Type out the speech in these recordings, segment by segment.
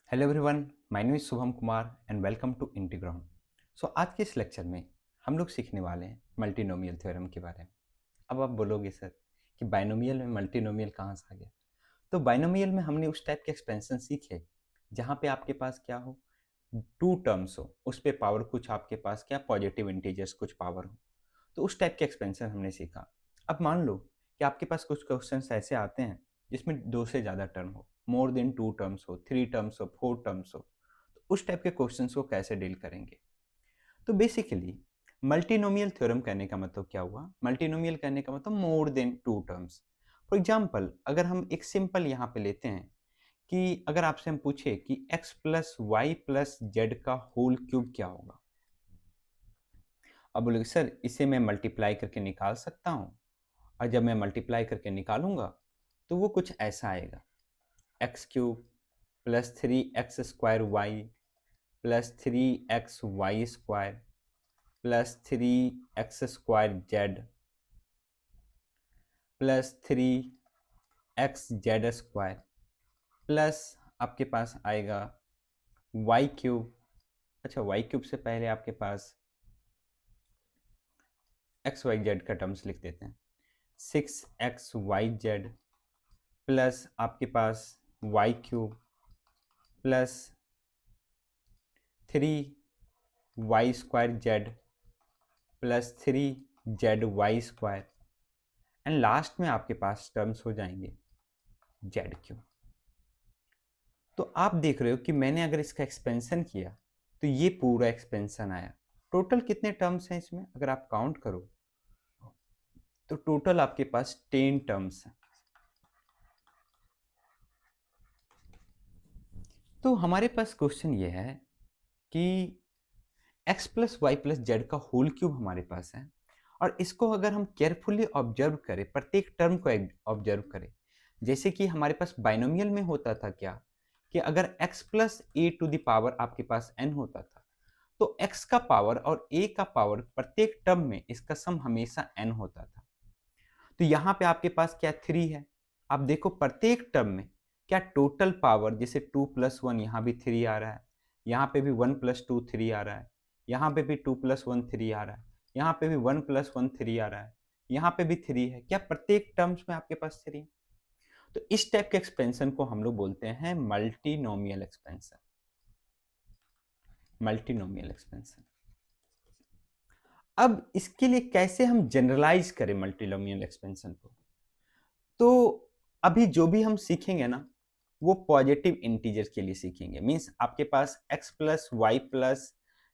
Hello everyone, my name is Shubham Kumar and welcome to Integround. So आज के इस lecture में हम लोग सीखने वाले हैं मल्टीनोमियल थ्योरम के बारे में। अब आप बोलोगे सर कि बाइनोमियल में मल्टीनोमियल कहाँ से आ गया। तो बाइनोमियल में हमने उस टाइप के एक्सपेंशन सीखे जहाँ पे आपके पास क्या हो, टू टर्म्स हो, उस पे पावर कुछ आपके पास क्या पॉजिटिव इंटीजर्स कुछ पावर हो, तो उस टाइप के एक्सपेंशन हमने सीखा। अब मान लो कि आपके पास कुछ क्वेश्चंस ऐसे आते हैं जिसमें दो से ज़्यादा टर्म हो, मोर देन टू टर्म्स हो, थ्री टर्म्स हो, फोर टर्म्स हो, तो उस टाइप के क्वेश्चंस को कैसे डील करेंगे। तो बेसिकली मल्टीनोमियल थ्योरम कहने का मतलब क्या हुआ, मल्टीनोमियल कहने का मतलब more than two terms. For example अगर हम एक सिंपल यहाँ पे लेते हैं कि अगर आपसे हम पूछे कि x plus Y plus Z का होल क्यूब क्या होगा। अब बोलोगे सर इसे मैं मल्टीप्लाई करके निकाल सकता हूँ, और जब मैं मल्टीप्लाई करके निकालूंगा तो वो कुछ ऐसा आएगा, x cube plus three x square y plus three x y square plus three x square z plus three x z square plus आपके पास आएगा वाई क्यूब। अच्छा, वाई क्यूब से पहले आपके पास एक्स वाई जेड का टर्म्स लिख देते हैं, six x y z plus आपके पास y cube plus three y square z plus three z y square, and last में आपके पास टर्म्स हो जाएंगे जेड क्यूब। तो आप देख रहे हो कि मैंने अगर इसका एक्सपेंशन किया तो ये पूरा एक्सपेंशन आया। टोटल कितने टर्म्स हैं इसमें, अगर आप काउंट करो तो टोटल आपके पास 10 टर्म्स हैं। तो हमारे पास क्वेश्चन ये है कि x plus Y plus Z का होल क्यूब हमारे पास है, और इसको अगर हम केयरफुली ऑब्जर्व करें, प्रत्येक टर्म को ऑब्जर्व करें, जैसे कि हमारे पास बाइनोमियल में होता था क्या कि अगर x plus A to the power आपके पास n होता था, तो x का पावर और a का पावर प्रत्येक टर्म में इसका सम हमेशा n होता था। तो यहाँ पे आपके पास क्या 3 है, आप देखो प्रत्येक टर्म में क्या टोटल पावर, जैसे 2 प्लस वन, यहाँ भी 3 आ रहा है, यहाँ पे भी 1 प्लस टू 3 आ रहा है, यहाँ पे भी 2 प्लस वन 3 आ रहा है, यहाँ पे भी 1 प्लस वन 3 आ रहा है, यहाँ पे भी 3 है, क्या प्रत्येक टर्म्स में आपके पास 3 है। तो इस टाइप के एक्सपेंशन को हम लोग बोलते हैं मल्टीनोमियल एक्सपेंशन। Multinomial expansion. अब इसके लिए कैसे हम जनरलाइज करें मल्टीनोमियल एक्सपेंशन को, तो अभी जो भी हम सीखेंगे ना वो पॉजिटिव इंटीजर के लिए सीखेंगे। मींस आपके पास x plus Y plus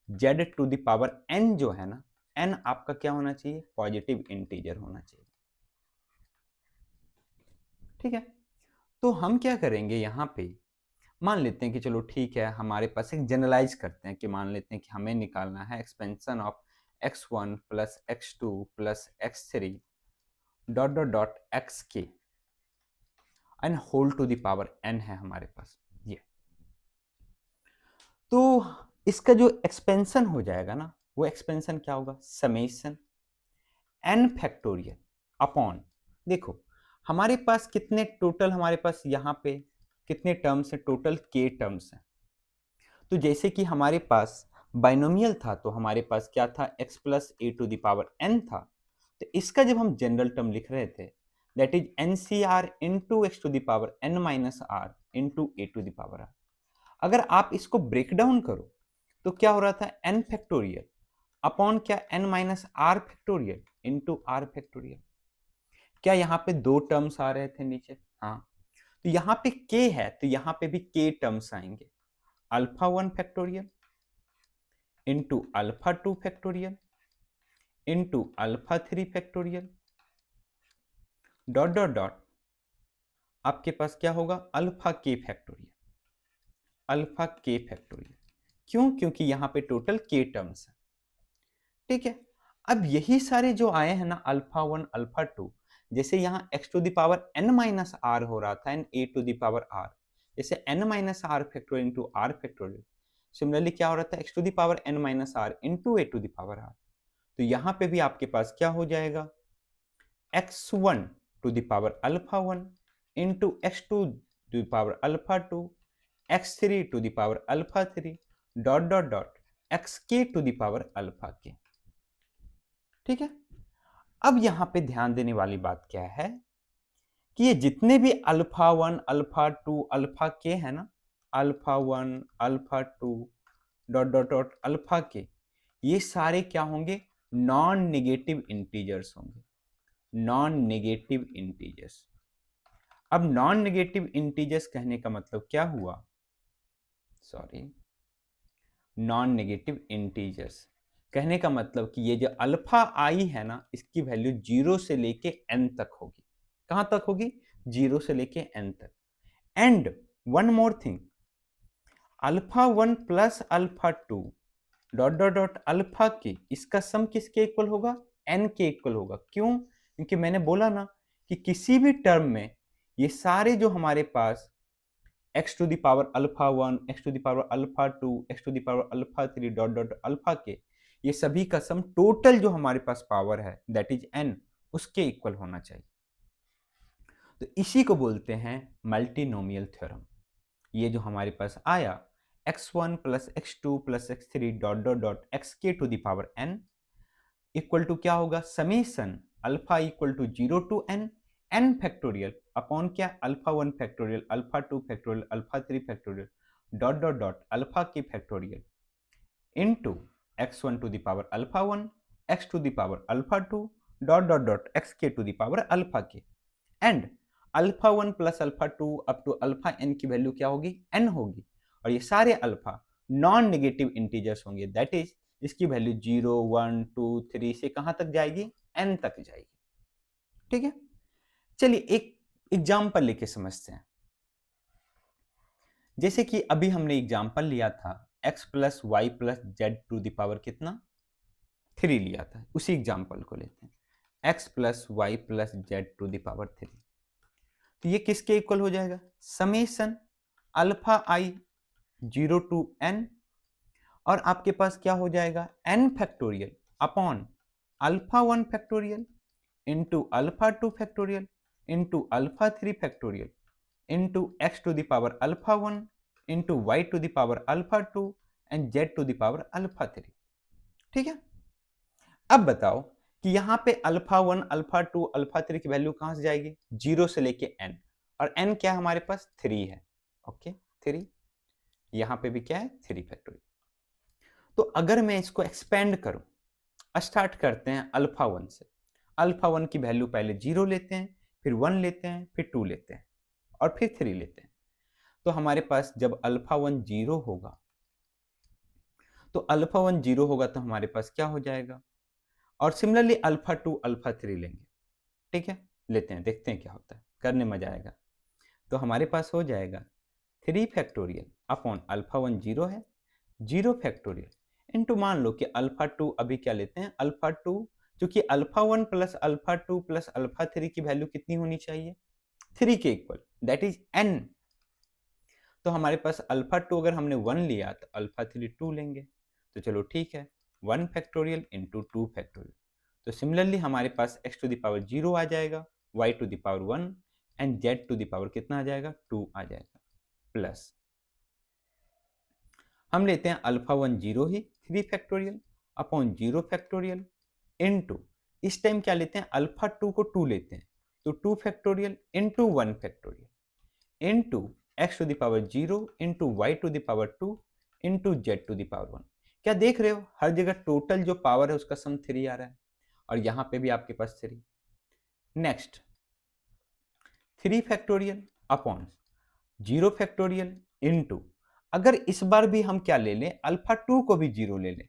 Z to the power n जो है ना, n आपका क्या होना चाहिए, पॉजिटिव इंटीजर होना चाहिए। ठीक है, तो हम क्या करेंगे यहाँ पे, मान लेते हैं कि चलो ठीक है, हमारे पास एक जनरलाइज करते हैं कि मान लेते हैं कि हमें निकालना है expansion of x1 plus x2 plus x3 dot dot dot x k and whole to the power n है हमारे पास ये। तो इसका जो एक्सपेंशन हो जाएगा ना, वो एक्सपेंशन क्या होगा, समेशन n फैक्टोरियल अपॉन, देखो हमारे पास कितने टोटल, हमारे पास यहाँ पे कितने टर्म्स हैं, टोटल k टर्म्स हैं। तो जैसे कि हमारे पास बाइनोमियल था तो हमारे पास क्या था, x plus A to the power n था, तो इसका जब हम जनरल टर्म लिख रहे थे that is n c r into x to the power n minus r into a to the power r. अगर आप इसको ब्रेक डाउन करो तो क्या हो रहा था, n फैक्टोरियल अपॉन क्या, n minus r factorial into r factorial. क्या यहाँ पे दो टर्म्स आ रहे थे नीचे, हाँ, तो यहाँ पे k है तो यहाँ पे भी k टर्म्स आएंगे, alpha one factorial into alpha two factorial into alpha three factorial dot dot dot आपके पास क्या होगा, alpha k factorial, alpha k factorial. क्यों, क्योंकि यहाँ पे टोटल k टर्म्स है। ठीक है, अब यही सारे जो आए हैं ना, अल्फा वन अल्फा टू, जैसे यहाँ x to the power n minus r हो रहा था and a to the power r, जैसे n minus r factorial into r factorial, similarly क्या हो रहा था, x to the power n minus r into a to the power r। तो यहाँ पे भी आपके पास क्या हो जाएगा, x1 to the power alpha one into x to the power alpha two x3 to the power alpha 3 dot dot dot xk to the power alpha k। ठीक है, अब यहां पे ध्यान देने वाली बात क्या है कि ये जितने भी अल्फा 1 अल्फा 2 अल्फा के है ना, alpha 1 alpha 2 dot dot dot alpha k, ये सारे क्या होंगे, नॉन नेगेटिव इंटीजर्स होंगे, नॉन नेगेटिव इंटीजर्स। अब नॉन नेगेटिव इंटीजर्स कहने का मतलब क्या हुआ, सॉरी, नॉन नेगेटिव इंटीजर्स कहने का मतलब कि ये जो अल्फा आई है ना, इसकी वैल्यू 0 से लेके n तक होगी। कहां तक होगी, 0 से लेके n तक। And one more thing, alpha 1 plus alpha 2 dot dot dot alpha के, इसका सम किसके इक्वल होगा, n के इक्वल होगा। क्यों, क्योंकि मैंने बोला ना कि किसी भी टर्म में ये सारे जो हमारे पास x to the power alpha 1, x to the power alpha 2, x to the power alpha 3 dot dot alpha k, ये सभी का सम टोटल जो हमारे पास पावर है दैट इज n, उसके इक्वल होना चाहिए। तो इसी को बोलते हैं मल्टीनोमियल थ्योरम। ये जो हमारे पास आया x1 plus x2 plus x3 dot dot dot xk to the power n equal to क्या होगा, summation alpha equal to 0 to n factorial upon क्या, alpha 1 factorial alpha 2 factorial alpha 3 factorial dot dot dot alpha k factorial into x1 to the power alpha 1 x to the power alpha 2 dot dot dot xk to the power alpha k. And alpha 1 plus alpha 2 up to alpha n की value क्या होगी, n होगी, और ये सारे alpha non negative integers होंगे, that is इसकी value 0 1 2 3 से कहां तक जाएगी, n तक जाएगी। ठीक है, चलिए एक एग्जाम्पल लेके समझते हैं। जैसे कि अभी हमने एग्जाम्पल लिया था x plus Y plus Z to the power कितना, 3 लिया था, उसी एग्जाम्पल को लेते हैं, x plus Y plus Z to the power 3। तो ये किसके इक्वल हो जाएगा, summation alpha i 0 to n, और आपके पास क्या हो जाएगा, n factorial upon alpha 1 factorial into alpha 2 factorial into alpha 3 factorial into x to the power alpha 1 into y to the power alpha 2 and z to the power alpha 3। ठीक है, अब बताओ कि यहाँ पे अल्फा 1 अल्फा 2 अल्फा 3 की value कहां से जाएगी, 0 से लेके n, और n क्या हमारे पास 3 है, ओके 3, यहाँ पे भी क्या है 3 फैक्टोरियल। तो अगर मैं इसको एक्सपेंड करूं, स्टार्ट करते हैं अल्फा 1 से, अल्फा 1 की वैल्यू पहले 0 लेते हैं, फिर 1 लेते हैं, फिर 2 लेते हैं, और फिर 3 लेते हैं। तो हमारे पास जब अल्फा 1 0 होगा, तो अल्फा 1 0 होगा तो हमारे पास क्या हो जाएगा, और सिमिलरली अल्फा 2 अल्फा 3 लेंगे। ठीक है, लेते हैं, देखते हैं क्या होता है, करने मजा आएगा। तो हमारे पास हो जाएगा 3 फैक्टोरियल अपॉन अल्फा 1 0 है, 0 फैक्टोरियल इनटू, मान लो कि अल्फा 2 अभी क्या लेते हैं, अल्फा 2, क्योंकि alpha 1 plus alpha 2 plus alpha 3 की वैल्यू कितनी होनी चाहिए, 3 के इक्वल, दैट इज n। तो हमारे पास अल्फा 2 अगर हमने 1 लिया तो अल्फा 3 2 लेंगे, तो चलो ठीक है, 1 फैक्टोरियल इंटू 2 फैक्टोरियल। तो सिमिलरली हमारे पास x टू द पावर 0 आ जाएगा, y to the power 1 and z to the power कितना आ जाएगा, 2 आ जाएगा, प्लस हम लेते हैं अल्फा 1 0 ही, 3 फैक्टोरियल अपॉन 0 फैक्टोरियल इनटू, इस टाइम क्या लेते हैं, अल्फा 2 को 2 लेते हैं, तो 2 factorial into 1 factorial into x to the power 0 into y to the power 2 into z to the power 1। क्या देख रहे हो, हर जगह टोटल जो पावर है उसका सम 3 आ रहा है, और यहाँ पे भी आपके पास 3। Next 3 factorial upon 0 factorial into, अगर इस बार भी हम क्या ले लें, अल्फा 2 को भी 0 ले लें,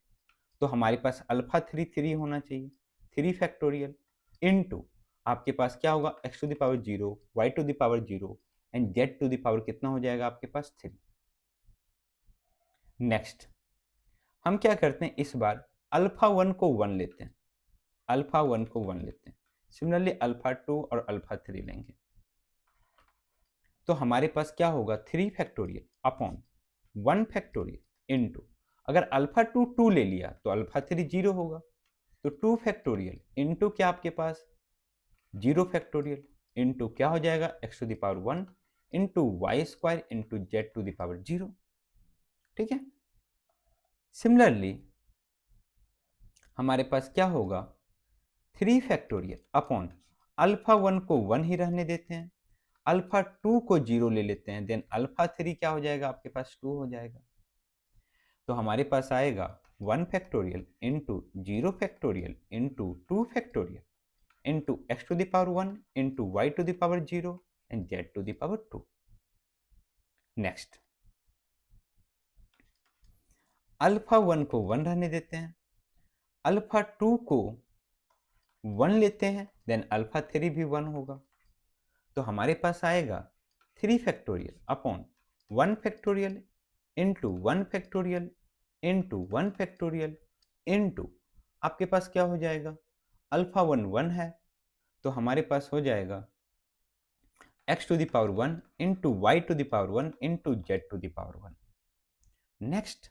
तो हमारे पास अल्फा 3 3 होना चाहिए, 3 फैक्टोरियल इनटू आपके पास क्या होगा, x to the power 0 y to the power 0 and z to the power कितना हो जाएगा आपके पास 3। नेक्स्ट हम क्या करते हैं, इस बार अल्फा 1 को 1 लेते हैं, अल्फा 1 को 1 लेते हैं, सिमिलरली अल्फा 2 और अल्फा 3 लेंगे, तो हमारे पास क्या होगा, 3 फैक्टोरियल अपॉन 1 फैक्टोरियल इनटू, अगर अल्फा 2 2 ले लिया तो अल्फा 3 0 होगा, तो 2 फैक्टोरियल इनटू क्या आपके पास 0 फैक्टोरियल इनटू क्या हो जाएगा, x to the power 1 into y square into z to the power 0। ठीक है। सिमिलरली हमारे पास क्या होगा, 3 फैक्टोरियल अपॉन अल्फा 1 को 1 ही रहने देते हैं, अल्फा 2 को 0 ले लेते हैं, देन अल्फा 3 क्या हो जाएगा आपके पास 2 हो जाएगा। तो हमारे पास आएगा 1 factorial into 0 factorial into 2 factorial into x to the power 1 into y to the power 0 and z to the power 2। Next alpha 1 को 1 रहने देते हैं, अल्फा 2 को 1 लेते हैं, देन अल्फा 3 भी 1 होगा। तो हमारे पास आएगा 3 factorial upon 1 factorial into 1 factorial into 1 factorial into आपके पास क्या हो जाएगा, अल्फा 1 1 है, तो हमारे पास हो जाएगा x to the power 1 into y to the power 1 into z to the power 1। Next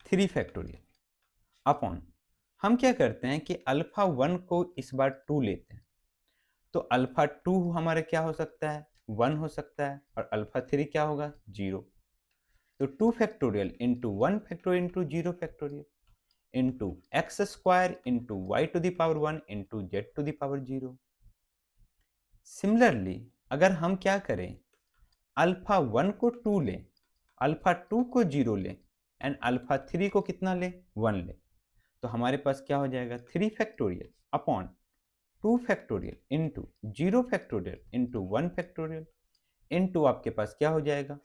3 factorial upon, हम क्या करते हैं कि अल्फा 1 को इस बार 2 लेते हैं, तो अल्फा 2 हमारा क्या हो सकता है 1 हो सकता है, और अल्फा 3 क्या होगा 0। तो 2 factorial into 1 factorial into 0 factorial into x square into y to the power 1 into z to the power 0। Similarly अगर हम क्या करें, अल्फा 1 को 2 लें, अल्फा 2 को 0 लें एंड अल्फा 3 को कितना लें 1 लें, तो हमारे पास क्या हो जाएगा 3 factorial upon 2 factorial into 0 factorial into 1 factorial into आपके पास क्या हो जाएगा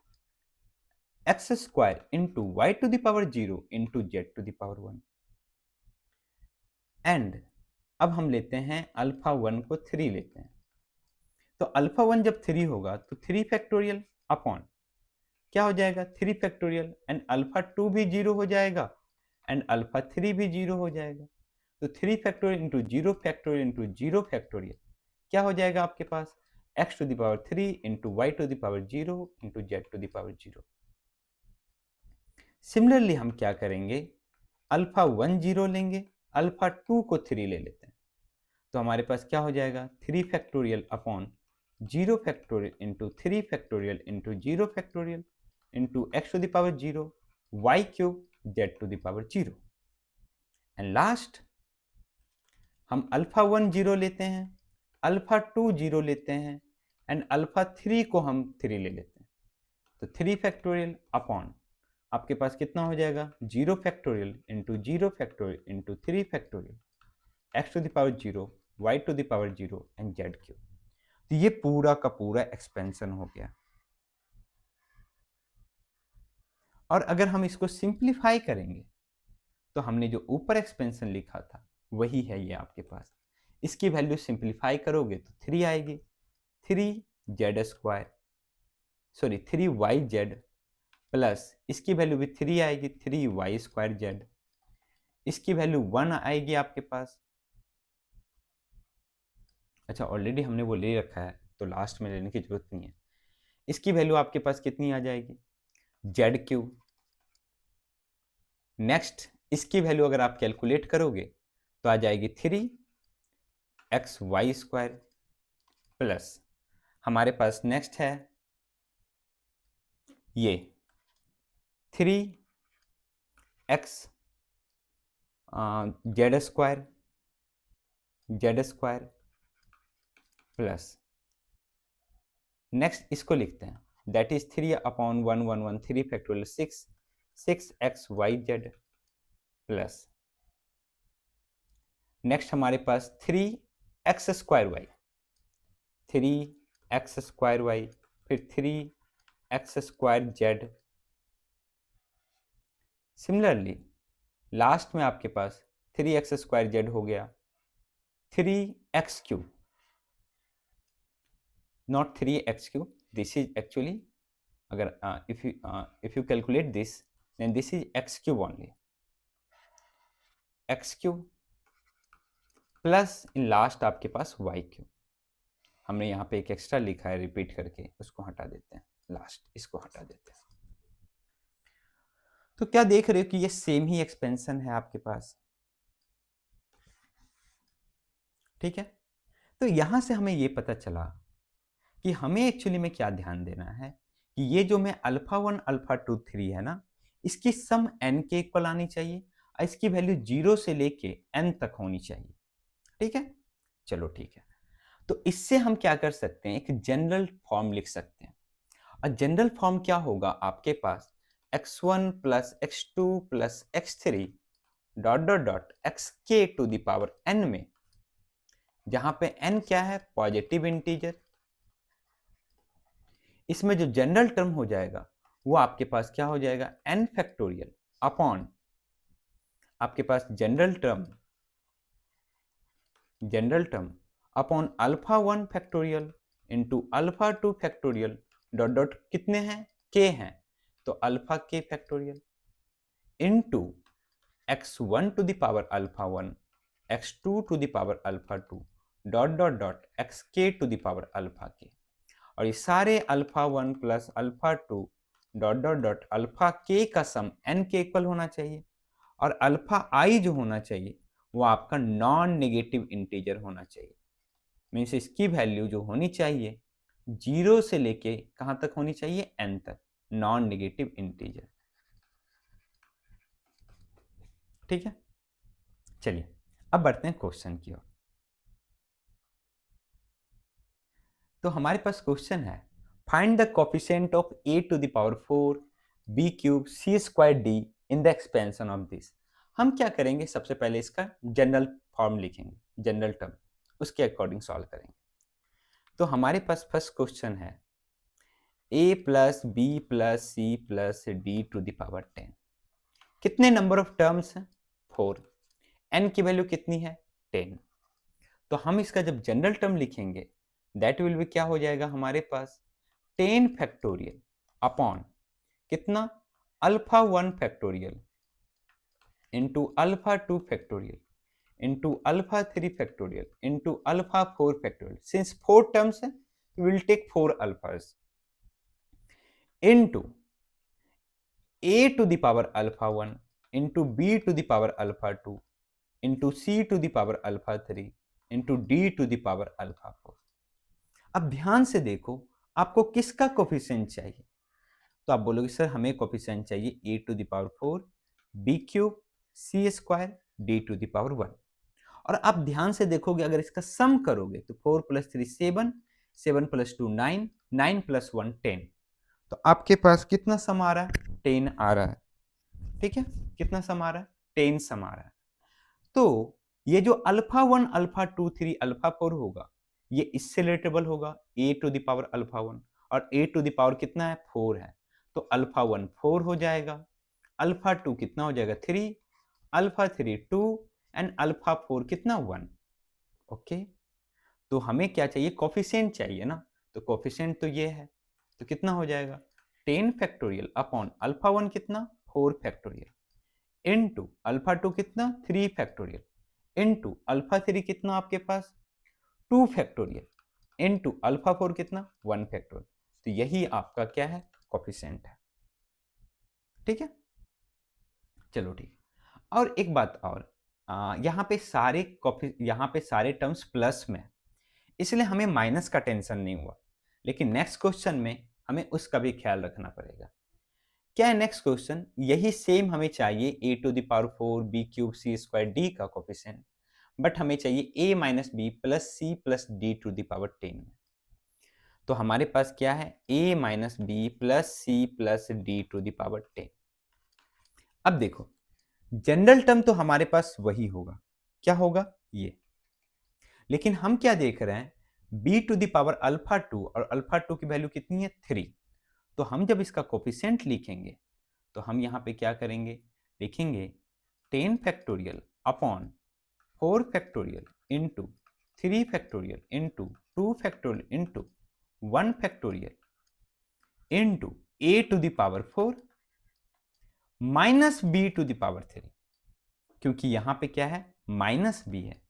x square into y to the power 0 into z to the power 1। And अब हम लेते हैं अल्फा 1 को 3 लेते हैं, तो अल्फा 1 जब 3 होगा तो 3 फैक्टोरियल अपॉन क्या हो जाएगा 3 फैक्टोरियल एंड अल्फा 2 भी 0 हो जाएगा एंड अल्फा 3 भी 0 हो जाएगा। तो 3 factorial into 0 factorial into 0 factorial क्या हो जाएगा आपके पास x to the power 3 into y to the power 0 into z to the power 0। Similarly हम क्या करेंगे, अल्फा 1 0 लेंगे, अल्फा 2 को 3 ले लेते हैं, तो हमारे पास क्या हो जाएगा 3 factorial upon 0 factorial into 3 factorial into 0 factorial into x to the power 0 y cube z to the power 0। And last हम अल्फा 1 0 लेते हैं, अल्फा 2 0 लेते हैं एंड अल्फा 3 को हम 3 ले लेते हैं, तो 3 फैक्टोरियल अपॉन आपके पास कितना हो जाएगा 0 factorial into 0 factorial into 3 factorial x to the power 0 y to the power 0 and z cube. तो ये पूरा का पूरा एक्सपेंशन हो गया। और अगर हम इसको सिंप्लीफाई करेंगे तो हमने जो ऊपर एक्सपेंशन लिखा था वही है ये आपके पास, इसकी वैल्यू सिंप्लीफाई करोगे तो 3 आएगी, 3z square sorry 3yz plus इसकी वैल्यू भी 3 आएगी 3y स्क्वायर z, इसकी वैल्यू 1 आएगी आपके पास। अच्छा ऑलरेडी हमने वो ले रखा है तो लास्ट में लेने की जरूरत नहीं है। इसकी वैल्यू आपके पास कितनी आ जाएगी जेड क्यूब। नेक्स्ट इसकी वैल्यू अगर आप कैलकुलेट करोगे तो आ जाएगी 3xy स्क्वायर प्लस हमारे पास नेक्स्ट है ये 3x Z square plus next इसको लिखते हैं that is 3 upon 1 1 1 3 factorial 6xyz plus next हमारे पास 3x square y 3x square y फिर 3x square Z. Similarly last में आपके पास 3x स्क्वायर जेड हो गया 3x cube not 3x cube, this is actually अगर if you calculate this then this is x cube only, x cube plus in last आपके पास y cube. हमने यहाँ पे एक एक्स्ट्रा लिखा है रिपीट करके, उसको हटा देते हैं, लास्ट इसको हटा देते हैं। तो क्या देख रहे हो कि ये सेम ही एक्सपेंशन है आपके पास, ठीक है। तो यहां से हमें ये पता चला कि हमें एक्चुअली में क्या ध्यान देना है कि ये जो मैं अल्फा 1 अल्फा 2 3 है ना, इसकी सम n के इक्वल आनी चाहिए और इसकी वैल्यू 0 से लेके n तक होनी चाहिए। ठीक है, चलो ठीक है। तो इससे हम क्या कर सकते हैं, एक जनरल फॉर्म लिख सकते हैं। और जनरल फॉर्म क्या होगा आपके पास, x1 plus x2 plus x3 dot dot dot xk to the power n में, जहां पे n क्या है, पॉजिटिव इंटीजर। इसमें जो जनरल टर्म हो जाएगा वो आपके पास क्या हो जाएगा, n फैक्टोरियल अपॉन आपके पास general term upon alpha 1 factorial into alpha 2 factorial dot dot कितने हैं, k हैं, तो alpha k factorial into x1 to the power alpha 1 x2 to the power alpha 2 dot dot dot xk to the power alpha k। और ये सारे alpha 1 plus alpha 2 dot dot dot alpha k का सम n के equal होना चाहिए। और alpha i जो होना चाहिए वो आपका नॉन नेगेटिव इंटीजर होना चाहिए। मीन्स इसकी वैल्यू जो होनी चाहिए 0 से लेके कहां तक होनी चाहिए, n तक, नॉन नेगेटिव इंटीजर। ठीक है, चलिए अब बढ़ते हैं क्वेश्चन की ओर। तो हमारे पास क्वेश्चन है, find the coefficient of a to the power 4 b cube c square d in the expansion of this. हम क्या करेंगे, सबसे पहले इसका जनरल फॉर्म लिखेंगे, जनरल टर्म, उसके अकॉर्डिंग सॉल्व करेंगे। तो हमारे पास फर्स्ट क्वेश्चन है a plus b plus c plus d to the power 10। कितने नंबर ऑफ टर्म्स हैं, 4, n की वैल्यू कितनी है, 10। तो हम इसका जब जनरल टर्म लिखेंगे दैट विल बी क्या हो जाएगा हमारे पास, 10 फैक्टोरियल अपॉन कितना, alpha 1 factorial into alpha 2 factorial into alpha 3 factorial into alpha 4 factorial. Since 4 terms है will take 4 alphas into a to the power alpha 1 into b to the power alpha 2 into c to the power alpha 3 into d to the power alpha 4। अब ध्यान से देखो आपको किसका coefficient चाहिए, तो आप बोलोगे सर हमें कोफिशिएंट चाहिए a to the power 4 b cube c square d to the power 1। और आप ध्यान से देखोगे अगर इसका सम करोगे तो 4 प्लस 3 7, 7 प्लस 2 9, 9 प्लस 1 10। तो आपके पास कितना सम आ रहा है, 10 आ रहा है। ठीक है, कितना सम आ रहा है, 10 सम आ रहा है। तो ये जो अल्फा 1 अल्फा 2 3 अल्फा 4 होगा ये इससे रिलेटेबल होगा, a to the power alpha 1, और a टू द पावर कितना है, 4 है। तो अल्फा 1 4 हो जाएगा, अल्फा 2 कितना हो जाएगा, 3, अल्फा 3 2 एंड अल्फा 4 कितना, 1। ओके, तो हमें क्या चाहिए, कोफिशिएंट चाहिए ना, तो कोफिशिएंट तो ये है, तो कितना हो जाएगा, 10 फैक्टोरियल अपॉन अल्फा 1 कितना, 4 फैक्टोरियल इनटू अल्फा 2 कितना, 3 फैक्टोरियल इनटू अल्फा 3 कितना आपके पास, 2 फैक्टोरियल इनटू अल्फा 4 कितना, 1 फैक्टोरियल। तो यही आपका क्या है, कोफिशिएंट है। ठीक है, चलो ठीक है। और एक बात और, यहाँ पे सारे टर्म्स प्लस में, इसलिए हमें माइनस का टेंशन नहीं हुआ। लेकिन नेक्स्ट क्वेश्चन में हमें उसका भी ख्याल रखना पड़ेगा। क्या है नेक्स्ट क्वेश्चन, यही सेम हमें चाहिए a to the power 4 b cube c square d का कोफिशिएंट, बट हमें चाहिए a minus b plus c plus d to the power 10 में। तो हमारे पास क्या है, a minus b plus c plus d to the power 10। अब देखो जनरल टर्म तो हमारे पास वही होगा, क्या होगा ये, लेकिन हम क्या देख रहे हैं, b to the power alpha 2 और अल्फा 2 की वैल्यू कितनी है, 3। तो हम जब इसका कोफिशिएंट लिखेंगे तो हम यहाँ पे क्या करेंगे, लिखेंगे 10 factorial upon 4 factorial into 3 factorial into 2 factorial into 1 factorial into a to the power 4 minus b to the power 3, क्योंकि यहाँ पे क्या है, माइनस b है,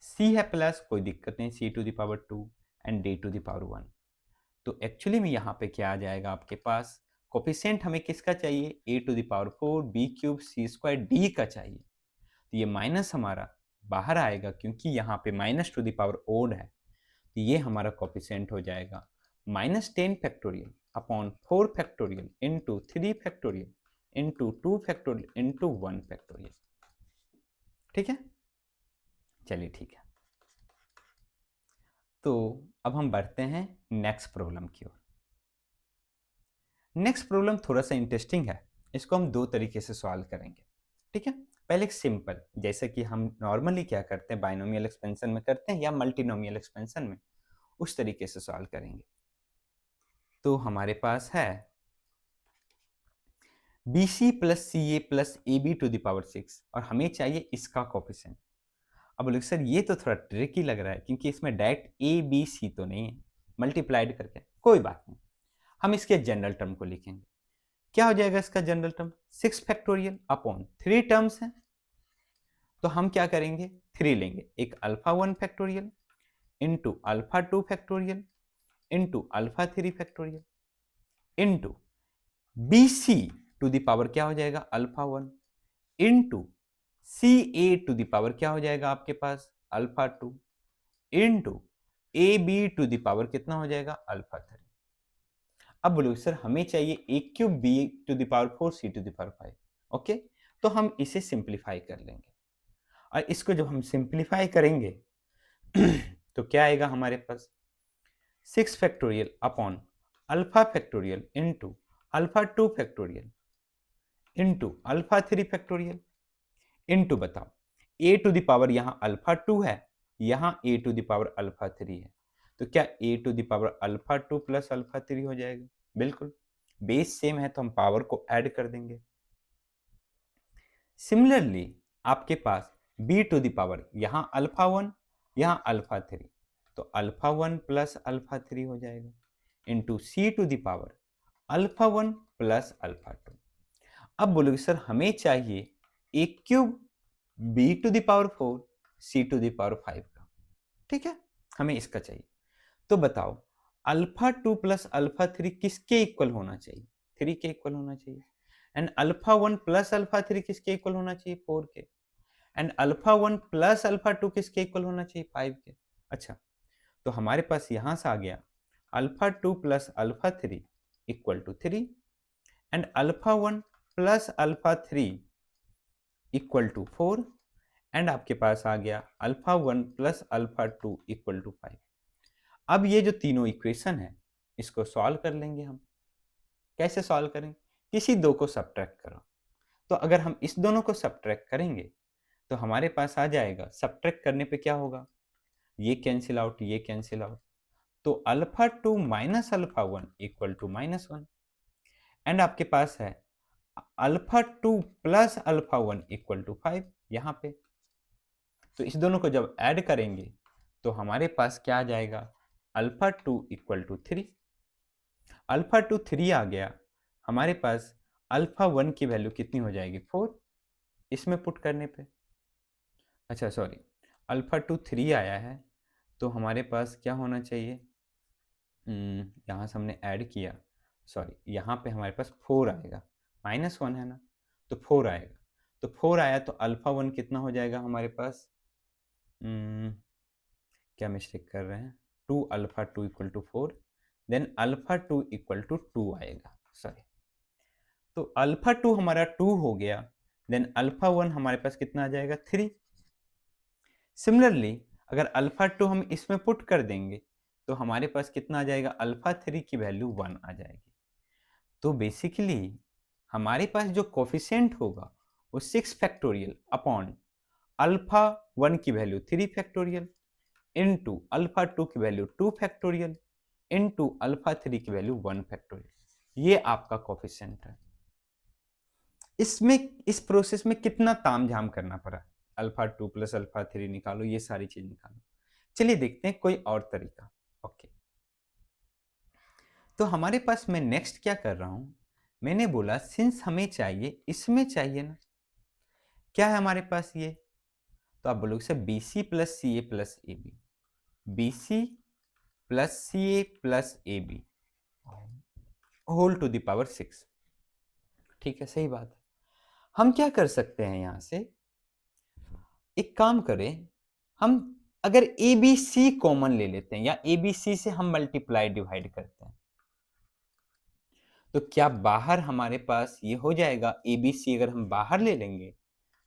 c है प्लस, कोई दिक्कत नहीं, c to the power 2 and d to the power 1। तो एक्चुअली में यहाँ पे क्या आ जाएगा आपके पास, कोफिशिएंट हमें किसका चाहिए, a to the power 4 b cube c square d का चाहिए। तो ये माइनस हमारा बाहर आएगा क्योंकि यहाँ पे minus to the power odd है, तो ये हमारा कोफिशिएंट हो जाएगा -10 factorial upon 4 factorial into 3 factorial into 2 factorial into 1 factorial. ठीक है, चलिए ठीक है। तो अब हम बढ़ते हैं नेक्स्ट प्रॉब्लम की ओर। नेक्स्ट प्रॉब्लम थोड़ा सा इंटरेस्टिंग है, इसको हम दो तरीके से सॉल्व करेंगे। ठीक है, पहले एक सिंपल, जैसे कि हम नॉर्मली क्या करते हैं, बाइनोमियल एक्सपेंशन में करते हैं या मल्टीनोमियल एक्सपेंशन में, उस तरीके से सॉल्व करेंगे। तो हमारे पास है BC plus CA plus AB to the power 6 और हमें चाहिए इसका कोफिशिएंट। अब बोले सर ये तो थोड़ा ट्रिकी लग रहा है क्योंकि इसमें डायरेक्ट ABC तो नहीं है, मल्टीप्लाइड करके, कोई बात नहीं, हम इसके जनरल टर्म को लिखेंगे। क्या हो जाएगा इसका general term, 6 factorial upon 3 terms हैं, तो हम क्या करेंगे, 3 लेंगे, एक alpha 1 factorial into alpha 2 factorial into alpha 3 factorial into BC to the power क्या हो जाएगा alpha 1 into CA to the power क्या हो जाएगा आपके पास alpha 2 into AB to the power कितना हो जाएगा अल्फा 3। अब बोलो सर हमें चाहिए a cube B to the power 4 C to the power 5। Okay, तो हम इसे सिंप्लीफाई कर लेंगे और इसको जब हम सिंप्लीफाई करेंगे तो क्या आएगा हमारे पास 6 factorial upon alpha factorial into alpha 2 factorial into alpha 3 factorial into बताओ a टू द पावर यहाँ अल्फा 2 है, यहाँ a to the power alpha 3 है, तो क्या a to the power alpha 2 plus alpha 3 हो जाएगा, बिल्कुल, बेस सेम है तो हम पावर को ऐड कर देंगे। सिमिलरली आपके पास b टू द पावर यहाँ अल्फा 1 यहाँ अल्फा 3, तो अल्फा 1 प्लस अल्फा 3 हो जाएगा into c to the power alpha 1 plus alpha 2। अब बोलोगे सर हमें चाहिए a cube b to the power 4 c to the power 5 का। ठीक है, हमें इसका चाहिए, तो बताओ अल्फा 2 प्लस अल्फा 3 किसके इक्वल होना चाहिए, 3 के इक्वल होना चाहिए, एंड अल्फा 1 प्लस अल्फा 3 किसके इक्वल होना चाहिए, 4 के, एंड अल्फा 1 प्लस अल्फा 2 किसके इक्वल होना चाहिए, 5 के। अच्छा, तो हमारे पास यहां से आ गया alpha 2 plus alpha 3 equal to 3 and alpha 1 plus alpha 3 equal to 4 and आपके पास आ गया alpha 1 plus alpha 2 equal to 5। अब ये जो तीनों इक्वेशन है इसको सॉल्व कर लेंगे हम। कैसे सॉल्व करें, किसी दो को सब्ट्रैक्ट करो, तो अगर हम इस दोनों को सब्ट्रैक्ट करेंगे तो हमारे पास आ जाएगा, सब्ट्रैक्ट करने पे क्या होगा, ये कैंसिल आउट, ये कैंसिल आउट, तो alpha 2 minus alpha 1 equal to -1 and आपके पास है alpha 2 plus alpha 1 equal to 5 यहाँ पे। तो इस दोनों को जब ऐड करेंगे तो हमारे पास क्या आ जाएगा, अल्फा 2 इक्वल टू 3, अल्फा 2 3 आ गया, हमारे पास अल्फा 1 की वैल्यू कितनी हो जाएगी 4 इसमें पुट करने पे, अच्छा सॉरी अल्फा 2 3 आया है, तो हमारे पास क्या होना चाहिए, यहाँ से हमने ऐड किया, सॉरी यहाँ पे हमारे पास 4 आएगा, -1 है ना, तो 4 आएगा, तो 4 आया तो अल्फा 1 कितना हो जाएगा हमारे पास, क्या मिस्टेक कर रहे हैं, 2 alpha 2 equal to 4, then alpha 2 equal to 2 आएगा, सॉरी, तो अल्फा 2 हमारा 2 हो गया, देन अल्फा 1 हमारे पास कितना आ जाएगा 3। सिमिलरली अगर अल्फा 2 हम इसमें पुट कर देंगे तो हमारे पास कितना आ जाएगा, अल्फा 3 की वैल्यू 1 आ जाएगी। तो बेसिकली हमारे पास जो कोफिशिएंट होगा वो 6 फैक्टोरियल अपॉन अल्फा 1 की वैल्यू 3 फैक्टोरियल इंटू अल्फा 2 की वैल्यू 2 फैक्टोरियल इंटू अल्फा 3 की वैल्यू 1 फैक्टोरियल, ये आपका कोफिशिएंट है। इसमें इस प्रोसेस में कितना तामझाम करना पड़ा, अल्फा 2 प्लस अल्फा 3 निकालो, ये सारी चीज निकालो। चलिए देखते हैं कोई और तरीका। ओके, तो हमारे पास मैं नेक्स्ट क्या कर रहा हूं, मैंने बोला सिंस हमें चाहिए, इसमें चाहिए ना, क्या है हमारे पास ये, तो आप बोलोगे sir BC plus C A plus A B, BC plus C A plus A B whole to the power 6। ठीक है, सही बात है। हम क्या कर सकते हैं, यहां से एक काम करें, हम अगर ए बी सी कॉमन ले लेते हैं या ए बी सी से हम मल्टीप्लाई डिवाइड करते हैं, तो क्या बाहर हमारे पास ये हो जाएगा, ए बी सी अगर हम बाहर ले लेंगे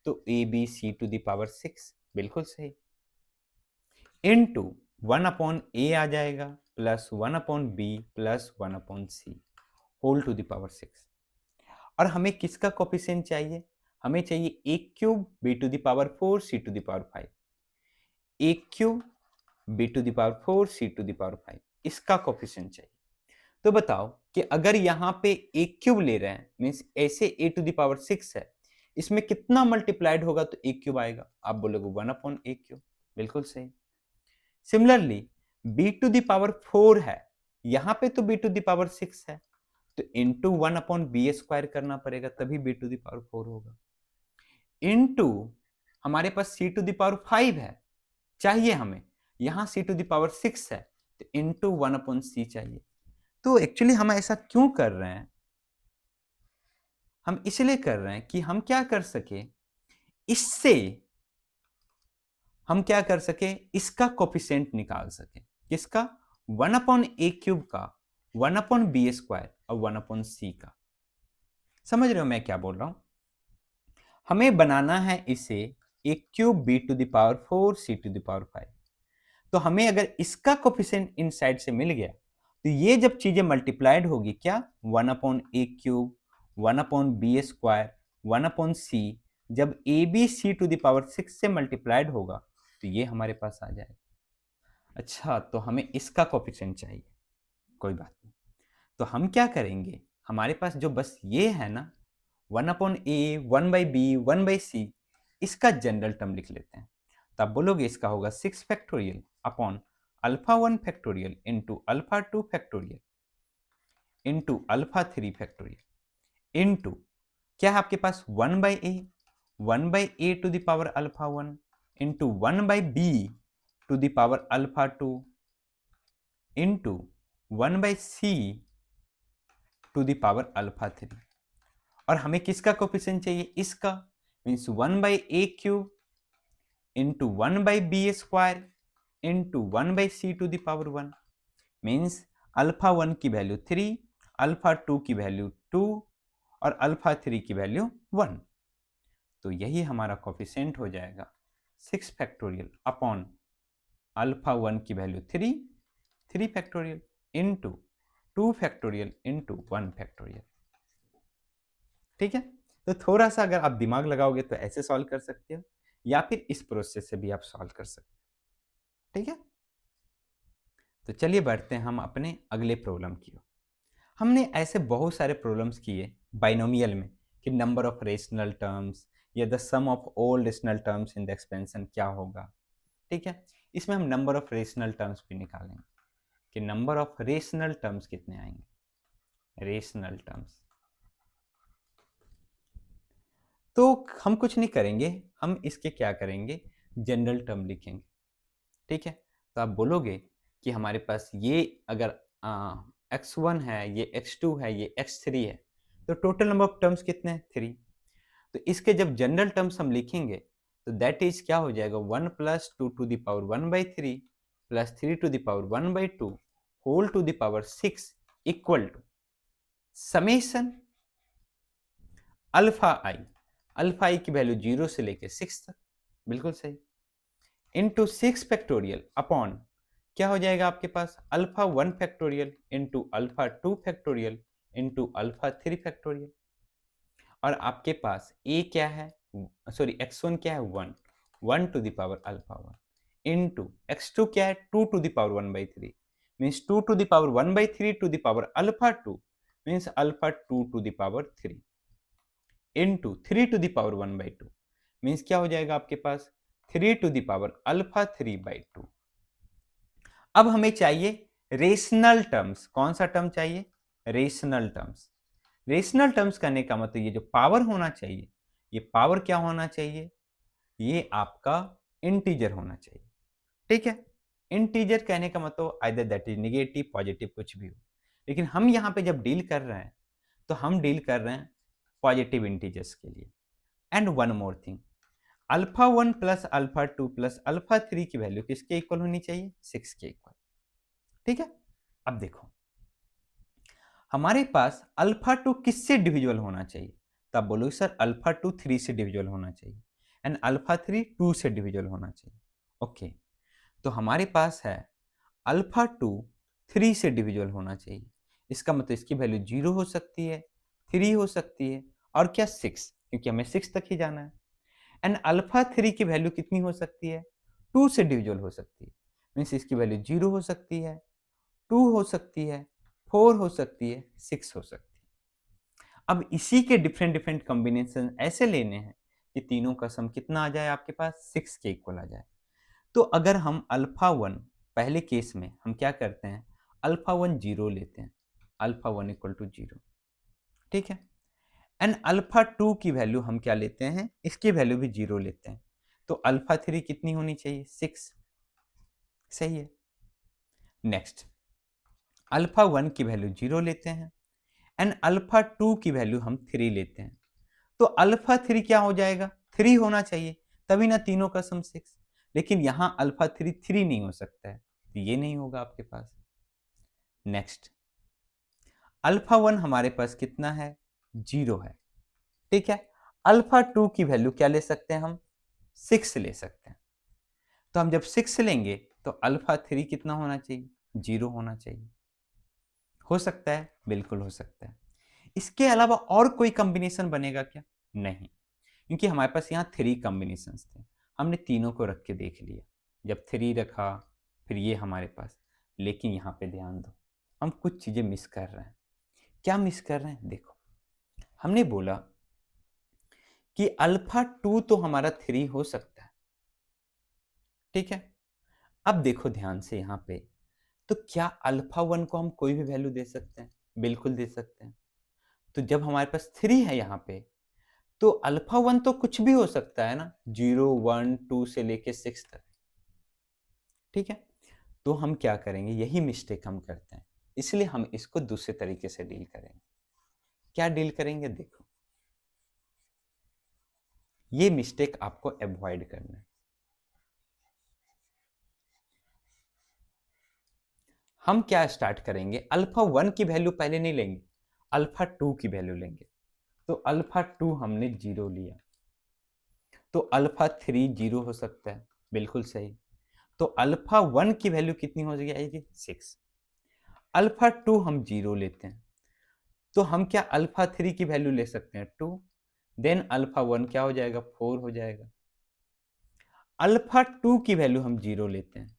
तो a b c to the power 6, बिल्कुल सही, इनटू 1 अपॉन ए आ जाएगा plus 1 upon b plus 1 upon c whole to the power 6। और हमें किसका कोफिशिएंट चाहिए? हमें चाहिए a cube b to the power 4 c to the power 5, a cube b to the power 4 c to the power 5, इसका coefficient चाहिए। तो बताओ कि अगर यहाँ पे ए क्यूब ले रहे हैं, मीन्स ऐसे ए टू द पावर 6 है, इसमें कितना मल्टीप्लाइड होगा तो ए क्यूब आएगा? आप बोलोगे 1 अपॉन ए क्यूब, बिल्कुल सही। Similarly b to the power 4 है, यहां पे तो b टू द पावर 6 है, तो इंटू 1 अपॉन बी स्क्वायर करना पड़ेगा, तभी b टू द पावर 4 होगा। इंटू हमारे पास c टू द पावर 5 है, चाहिए हमें, यहां c टू द पावर 6 है, तो इंटू 1 अपॉन सी चाहिए। तो एक्चुअली हम ऐसा क्यों कर रहे हैं? हम इसलिए कर रहे हैं कि हम क्या कर सके, इससे हम क्या कर सके, इसका कोफिशिएंट निकाल सके। किसका? 1 अपॉन ए क्यूब का, 1 अपॉन बी स्क्वायर और 1 अपॉन सी का। समझ रहे हो मैं क्या बोल रहा हूं? हमें बनाना है इसे a cube b to the power 4 c to the power 5। तो हमें अगर इसका कोफिशिएंट इन साइड से मिल गया, तो ये जब चीजें मल्टीप्लाइड होगी, क्या 1 upon a cube, 1 upon b square, 1 upon c, जब a b c to the power 6 से मल्टीप्लाइड होगा तो ये हमारे पास आ जाएगा। अच्छा, तो हमें इसका कोफिशिएंट चाहिए, कोई बात नहीं। तो हम क्या करेंगे, हमारे पास जो बस ये है ना 1 upon a, 1 by b, 1 by c, इसका जनरल टर्म लिख लेते हैं। तो आप बोलोगे इसका होगा 6 factorial upon alpha 1 factorial into alpha 2 factorial into alpha 3 factorial into क्या है आपके पास 1 by A, 1 by A to the power alpha 1 into 1 by B to the power alpha 2 into 1 by C to the power alpha 3। और हमें किसका coefficient चाहिए? इसका, means 1 by A cube into 1 by B square into 1 by C to the power 1, means alpha 1 की value 3, alpha 2 की value 2 और alpha 3 की value 1। तो यही हमारा कोफिशिएंट हो जाएगा 6 फैक्टोरियल अपॉन अल्फा 1 की value 3 factorial into 2 factorial into 1 factorial. ठीक है, तो थोड़ा सा अगर आप दिमाग लगाओगे तो ऐसे सॉल्व कर सकते हो, या फिर इस प्रोसेस से भी आप सॉल्व कर सकते हो। ठीक है, तो चलिए बढ़ते हैं हम अपने अगले प्रॉब्लम की ओर। हमने ऐसे बहुत सारे प्रॉब्लम्स किए बाइनोमियल में कि नंबर ऑफ रेशनल टर्म्स या the sum of all rational terms in the expansion क्या होगा। ठीक है, इसमें हम नंबर ऑफ रेशनल टर्म्स भी निकालेंगे कि नंबर ऑफ रेशनल टर्म्स कितने आएंगे। रेशनल टर्म्स तो हम कुछ नहीं करेंगे, हम इसके क्या करेंगे, जनरल टर्म लिखेंगे। ठीक है, तो आप बोलोगे कि हमारे पास ये अगर x1 है, ये x2 है, ये x3 है, तो टोटल नंबर ऑफ टर्म्स कितने हैं? 3। तो इसके जब जनरल टर्म्स हम लिखेंगे तो दैट इज क्या हो जाएगा, 1 plus 2 to the power 1 by 3 plus 3 to the power 1 by 2 whole to the power 6 equal to summation alpha i की वैल्यू 0 से लेके 6 तक, बिल्कुल सही, इंटू 6 फैक्टोरियल अपॉन क्या हो जाएगा आपके पास, alpha 1 factorial into alpha 2 factorial into alpha 3 factorial. और आपके पास a क्या है, सॉरी x1 क्या है, 1 to the power alpha 1 into x2 क्या है, 2 to the power 1 by 3, means 2 to the power 1 by 3 to the power alpha 2, means alpha 2 to the power 3 into 3 to the power 1 by 2, means क्या हो जाएगा आपके पास 3 to the power alpha 3 by 2। अब हमें चाहिए रेशनल टर्म्स। कौन सा टर्म चाहिए? Rational terms. रेशनल टर्म्स करने का मतलब ये जो पावर होना चाहिए, ये पावर क्या होना चाहिए, ये आपका इंटीजर होना चाहिए। ठीक है, इंटीजर कहने का मतलब either that is negative, positive, कुछ भी हो, लेकिन हम यहाँ पे जब डील कर रहे हैं तो हम डील कर रहे हैं पॉजिटिव इंटीजर्स के लिए। And one more thing, alpha 1 plus alpha 2 plus alpha 3 की वैल्यू किसके इक्वल होनी चाहिए? 6 के इक्वल। ठीक है, अब देखो हमारे पास अल्फा 2 किससे डिविजिबल होना चाहिए? तो आप बोलोगे सर अल्फा 2 3 से डिविजिबल होना चाहिए एंड अल्फा 3 2 से डिविजिबल होना चाहिए। ओके, तो हमारे पास है अल्फा 2 3 से डिविजिबल होना चाहिए। इसका मतलब इसकी वैल्यू 0 हो सकती है, 3 हो सकती है और क्या 6, क्योंकि हमें 6 तक ही जाना है। एंड अल्फा 3 की वैल्यू कितनी हो सकती है? 2 से डिविजिबल हो सकती है। मीन्स इसकी वैल्यू 0 हो सकती है, 2 हो सकती है, 4 हो सकती है, 6 हो सकती है। अब इसी के डिफरेंट डिफरेंट कॉम्बिनेशन ऐसे लेने हैं कि तीनों का सम कितना आ जाए आपके पास? 6 के इक्वल आ जाए। तो अगर हम अल्फा 1 पहले केस में हम क्या करते हैं? अल्फा 1 0 लेते हैं, अल्फा 1 इक्वल टू 0। ठीक है, एंड अल्फा 2 की वैल्यू हम क्या लेते हैं? इसकी वैल्यू भी 0 लेते हैं। तो अल्फा 3 कितनी होनी चाहिए? 6। सही है। नेक्स्ट अल्फा 1 की वैल्यू 0 लेते हैं एंड अल्फा 2 की वैल्यू हम 3 लेते हैं। तो अल्फा 3 क्या हो जाएगा? 3 होना चाहिए, तभी ना तीनों का सम 6। लेकिन यहां अल्फा 3 3 नहीं हो सकता है, तो ये नहीं होगा आपके पास। नेक्स्ट अल्फा 1 हमारे पास कितना है? 0 है। ठीक है, अल्फा 2 की वैल्यू क्या ले सकते हैं हम? 6 ले सकते हैं। तो हम जब 6 लेंगे तो अल्फा 3 कितना होना चाहिए? 0 होना चाहिए। हो सकता है, बिल्कुल हो सकता है। इसके अलावा और कोई कॉम्बिनेशन बनेगा क्या? नहीं, क्योंकि हमारे पास यहाँ 3 कॉम्बिनेशंस थे, हमने तीनों को रख के देख लिया। जब 3 रखा फिर ये हमारे पास, लेकिन यहाँ पे ध्यान दो, हम कुछ चीजें मिस कर रहे हैं। क्या मिस कर रहे हैं? देखो हमने बोला कि अल्फा 2 तो हमारा 3 हो सकता है। ठीक है, अब देखो ध्यान से यहाँ पे, तो क्या अल्फा 1 को हम कोई भी वैल्यू दे सकते हैं? बिल्कुल दे सकते हैं। तो जब हमारे पास 3 है यहाँ पे, तो अल्फा 1 तो कुछ भी हो सकता है ना, 0 1 2 से लेके 6 तक। ठीक है, तो हम क्या करेंगे? यही मिस्टेक हम करते हैं, इसलिए हम इसको दूसरे तरीके से डील करेंगे। क्या डील करेंगे? देखो ये मिस्टेक आपको अवॉइड करना है। हम क्या स्टार्ट करेंगे? अल्फा 1 की वैल्यू पहले नहीं लेंगे, अल्फा 2 की वैल्यू लेंगे। तो अल्फा 2 हमने 0 लिया, तो अल्फा 3 0 हो सकता है, बिल्कुल सही। तो अल्फा 1 की वैल्यू कितनी हो जाएगी? 6। अल्फा 2 हम 0 लेते हैं, तो हम क्या अल्फा 3 की वैल्यू ले सकते हैं? 2। देन अल्फा 1 क्या हो जाएगा? 4 हो जाएगा। अल्फा 2 की वैल्यू हम 0 लेते हैं,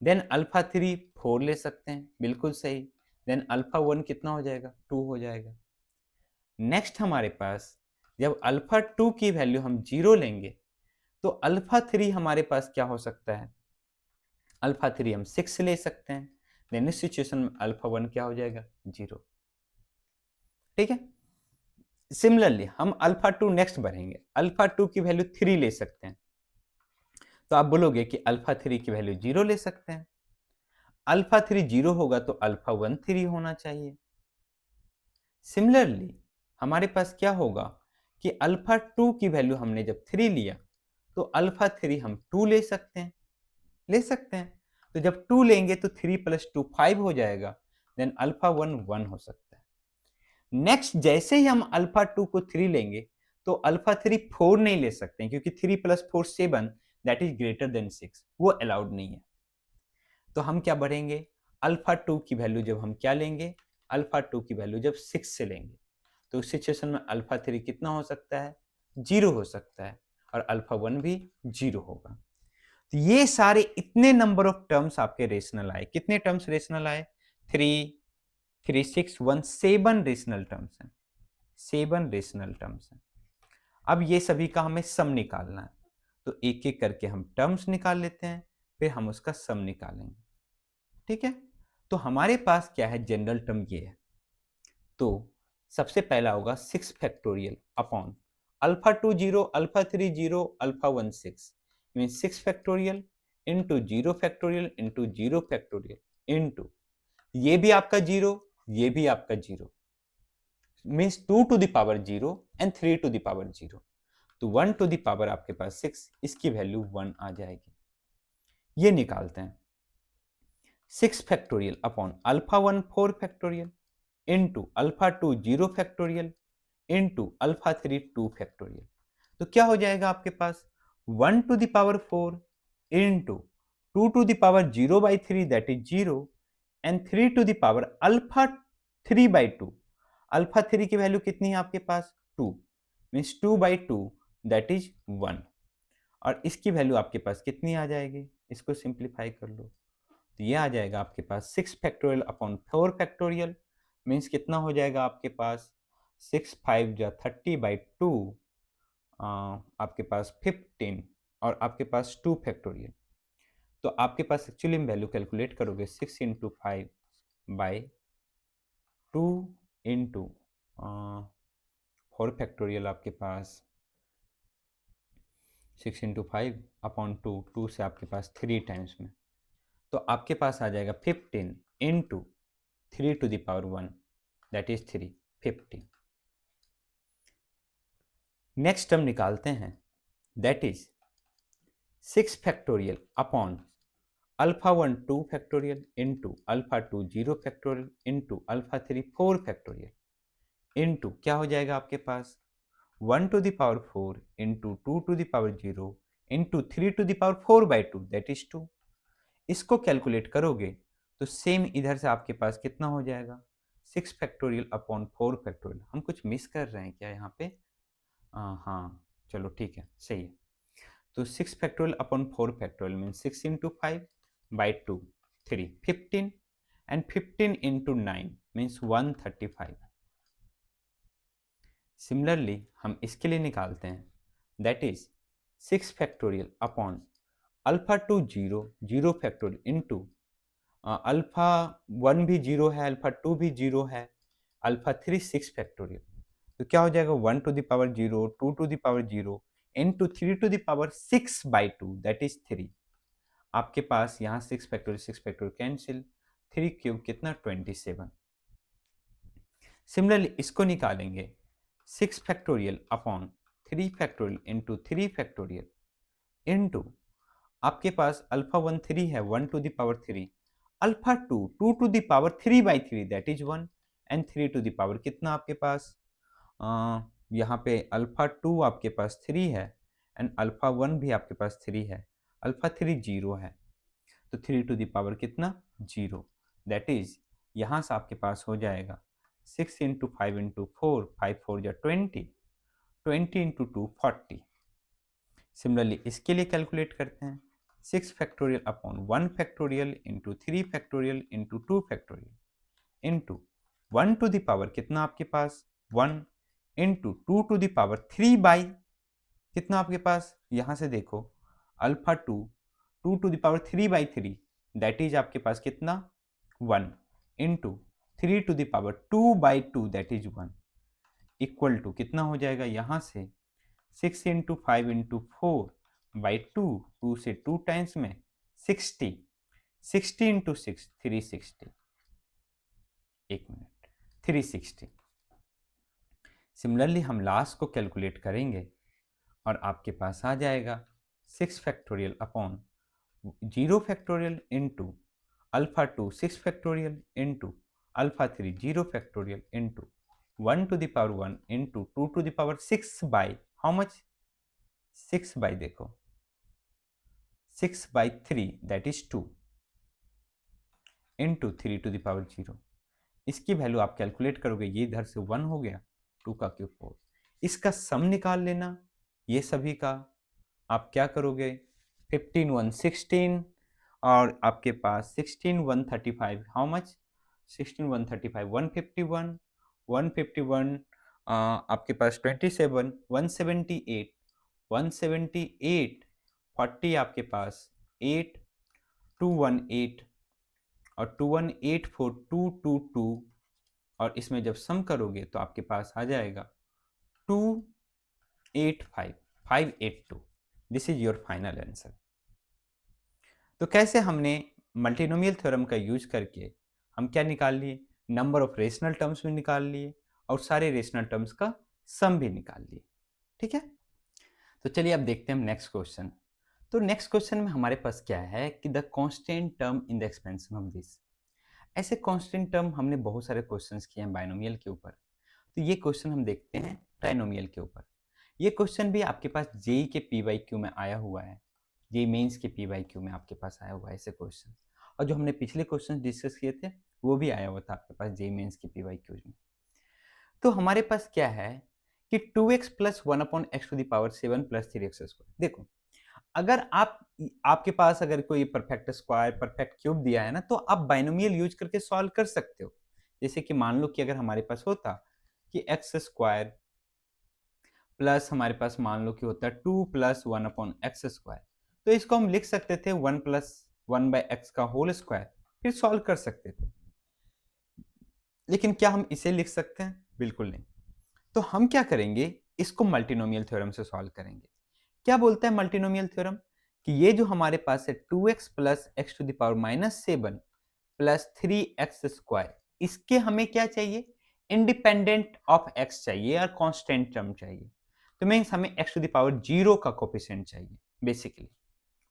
देन अल्फा 3 4 ले सकते हैं, बिल्कुल सही। देन अल्फा 1 कितना हो जाएगा? 2 हो जाएगा। नेक्स्ट हमारे पास जब अल्फा 2 की वैल्यू हम 0 लेंगे, तो अल्फा 3 हमारे पास क्या हो सकता है? अल्फा 3 हम 6 ले सकते हैं। देन इस सिचुएशन में अल्फा 1 क्या हो जाएगा? 0। ठीक है, सिमिलरली हम अल्फा 2 नेक्स्ट बढ़ेंगे, अल्फा 2 की वैल्यू 3 ले सकते हैं। तो आप बोलोगे कि अल्फा 3 की वैल्यू 0 ले सकते हैं। अल्फा 3 0 होगा तो अल्फा 1 3 होना चाहिए। सिमिलरली हमारे पास क्या होगा कि अल्फा 2 की वैल्यू हमने जब 3 लिया, तो अल्फा 3 हम 2 ले सकते हैं, ले सकते हैं। तो जब 2 लेंगे तो 3 प्लस 2 5 हो जाएगा। देन अल्फा 1 1 हो सकता है। नेक्स्ट जैसे ही हम अल्फा 2 को 3 लेंगे, तो अल्फा 3 4 नहीं ले सकते हैं, क्योंकि 3 plus 4 7, that is greater than 6, वो अलाउड नहीं है। तो हम क्या बढ़ेंगे? अल्फा 2 की वैल्यू जब हम क्या लेंगे? अल्फा 2 की वैल्यू जब 6 से लेंगे, तो उस सिचुएशन में अल्फा 3 कितना हो सकता है? 0 हो सकता है, और अल्फा 1 भी 0 होगा। तो ये सारे इतने नंबर ऑफ टर्म्स आपके रेशनल आए। कितने टर्म्स रेशनल आए? 3 3 6 1 7 रेशनल टर्म्स हैं, 7 रेशनल टर्म्स हैं। अब ये सभी का हमें सम निकालना है, तो एक एक करके हम टर्म्स निकाल लेते हैं, फिर हम उसका सम निकालेंगे। ठीक है, तो हमारे पास क्या है? जनरल टर्म ये है। तो सबसे पहला होगा 6 factorial upon alpha 2 0 alpha 3 0 alpha 1 6, mean 6 factorial into 0 factorial into 0 factorial into ये भी आपका 0, ये भी आपका 0, means 2 to the power 0 and 3 to the power 0। तो 1 टू द पावर आपके पास 6, इसकी वैल्यू 1 आ जाएगी। ये निकालते हैं 6 factorial upon alpha 1 4 factorial into alpha 2 0 factorial into alpha 3 2 factorial. तो क्या हो जाएगा आपके पास 1 to the power 4 into 2 to the power 0/3 that is 0 and 3 to the power alpha 3/2। Alpha 3 की वैल्यू कितनी है आपके पास 2, मीन्स 2/2 दैट इज 1। और इसकी वैल्यू आपके पास कितनी आ जाएगी, इसको सिंप्लीफाई कर लो तो ये आ जाएगा आपके पास 6 फैक्टोरियल अपॉन 4 फैक्टोरियल, मीन्स कितना हो जाएगा आपके पास 6 5 जा 30/2 आपके पास 15 और आपके पास 2 फैक्टोरियल। तो आपके पास एक्चुअली में वैल्यू कैलकुलेट करोगे 6 इंटू 5/2 इंटू 4 फैक्टोरियल आपके पास 6 इंटू 5 अपॉन 2 से आपके पास 3 टाइम्स में, तो आपके पास आ जाएगा 15 into 3 to the power 1 that is 3 15। Next हम निकालते हैं that is 6 factorial upon alpha 1 2 factorial into alpha 2 0 factorial into alpha 3 4 factorial into क्या हो जाएगा आपके पास 1 to the power 4 into 2 to the power 0 into 3 to the power 4/2 that is 2। इसको calculate करोगे तो सेम इधर से आपके पास कितना हो जाएगा 6 फैक्टोरियल अपॉन 4 फैक्टोरियल। हम कुछ मिस कर रहे हैं क्या यहाँ पे? हाँ चलो ठीक है, सही है। तो 6 factorial upon 4 factorial mean 6 into 5/2 3 15 and 15 into 9 means 135। Similarly हम इसके लिए निकालते हैं that is 6 factorial upon alpha 2 0 0 factorial into alpha 1 भी 0 है, अल्फा 2 भी 0 है, अल्फा 3 6 फैक्टोरियल। तो क्या हो जाएगा 1 to the power 0 2 to the power 0 into 3 to the power 6/2 that is 3। आपके पास यहाँ 6 फैक्टोरियल कैंसिल, 3 क्यूब कितना 27। सिमिलरली इसको निकालेंगे 6 factorial upon 3 factorial into 3 factorial into आपके पास अल्फा 1 3 है 1 to the power 3, alpha 2 2 to the power 3/3 that is 1 and 3 to the power कितना आपके पास यहाँ पे अल्फा 2 आपके पास 3 है एंड अल्फा 1 भी आपके पास 3 है, अल्फा 3 0 है, तो 3 टू द पावर कितना 0 दैट इज यहाँ से आपके पास हो जाएगा 6 इंटू 5 इंटू 4 5 4 जा 20 20 इंटू 2 40। सिमिलरली इसके लिए कैलकुलेट करते हैं 6 factorial upon 1 factorial into 3 factorial into 2 factorial into 1 to the power कितना आपके पास 1 into 2 to the power 3 by कितना आपके पास यहाँ से देखो alpha 2 2 to the power 3/3 that is आपके पास कितना 1 into 3 to the power 2/2 that is 1 equal to कितना हो जाएगा यहाँ से 6 इंटू 5 इंटू 4/2 2 से 2 टाइम्स में 60 60 इंटू 6 360 एक मिनट 360। सिमिलरली हम लास्ट को कैलकुलेट करेंगे और आपके पास आ जाएगा 6 factorial upon 0 factorial into alpha 2 6 factorial into alpha 3 0 factorial into 1 to the power 1 into 2 to the power 6 by how much 6 by देखो 6/3 that is 2 into 3 to the power 0। इसकी वैल्यू आप कैलकुलेट करोगे, ये इधर से 1 हो गया 2 का क्यूब 4, इसका सम निकाल लेना ये सभी का। आप क्या करोगे 15 1 16 और आपके पास 16 135 हाउ मच 16 135 151 151 आपके पास 27 178 178 40 आपके पास 8 218 और 2184222 और इसमें जब सम करोगे तो आपके पास आ जाएगा 285582। This is your final answer. तो कैसे हमने मल्टीनोमियल थ्योरम का यूज करके हम क्या निकाल लिए, नंबर ऑफ रेशनल टर्म्स भी निकाल लिए और सारे रेशनल टर्म्स का सम भी निकाल लिए। ठीक है, तो चलिए अब देखते हैं हम नेक्स्ट क्वेश्चन। तो नेक्स्ट क्वेश्चन में हमारे पास क्या है कि the constant term in the expansion of this. ऐसे कांस्टेंट टर्म हमने बहुत सारे क्वेश्चंस किए हैं बाइनोमियल के ऊपर, तो ये क्वेश्चन हम देखते हैं ट्राइनोमियल के ऊपर। ये क्वेश्चन भी आपके पास जेई के पी वाई क्यू में आया हुआ है, जेई मेंस के पी वाई क्यू में आपके पास आया हुआ है ऐसे क्वेश्चन। और जो हमने पिछले क्वेश्चन डिस्कस किए थे वो भी आया हुआ था आपके पास जेई मेंस के पी वाई क्यू में। तो हमारे पास क्या है कि 2x plus 1/x⁻7 plus 3x²। देखो, अगर आपके पास अगर कोई परफेक्ट स्क्वायर परफेक्ट क्यूब दिया है ना, तो आप बाइनोमियल यूज करके सॉल्व कर सकते हो। जैसे कि मान लो कि अगर हमारे पास होता कि x² प्लस हमारे पास मान लो कि होता है 2 + 1/x², तो इसको हम लिख सकते थे 1 + 1/x का होल स्क्वायर, फिर सॉल्व कर सकते थे। लेकिन क्या हम इसे लिख सकते हैं? बिल्कुल नहीं। तो हम क्या करेंगे, इसको मल्टीनोमियल थ्योरम से सॉल्व करेंगे। क्या बोलता है मल्टीनोमियल थ्योरम कि ये जो हमारे पास है 2x plus x⁻7 plus 3x², इसके हमें क्या चाहिए, इंडिपेंडेंट ऑफ x चाहिए और कांस्टेंट टर्म चाहिए। तो मीन्स हमें x⁻0 का कोफिशिएंट चाहिए बेसिकली।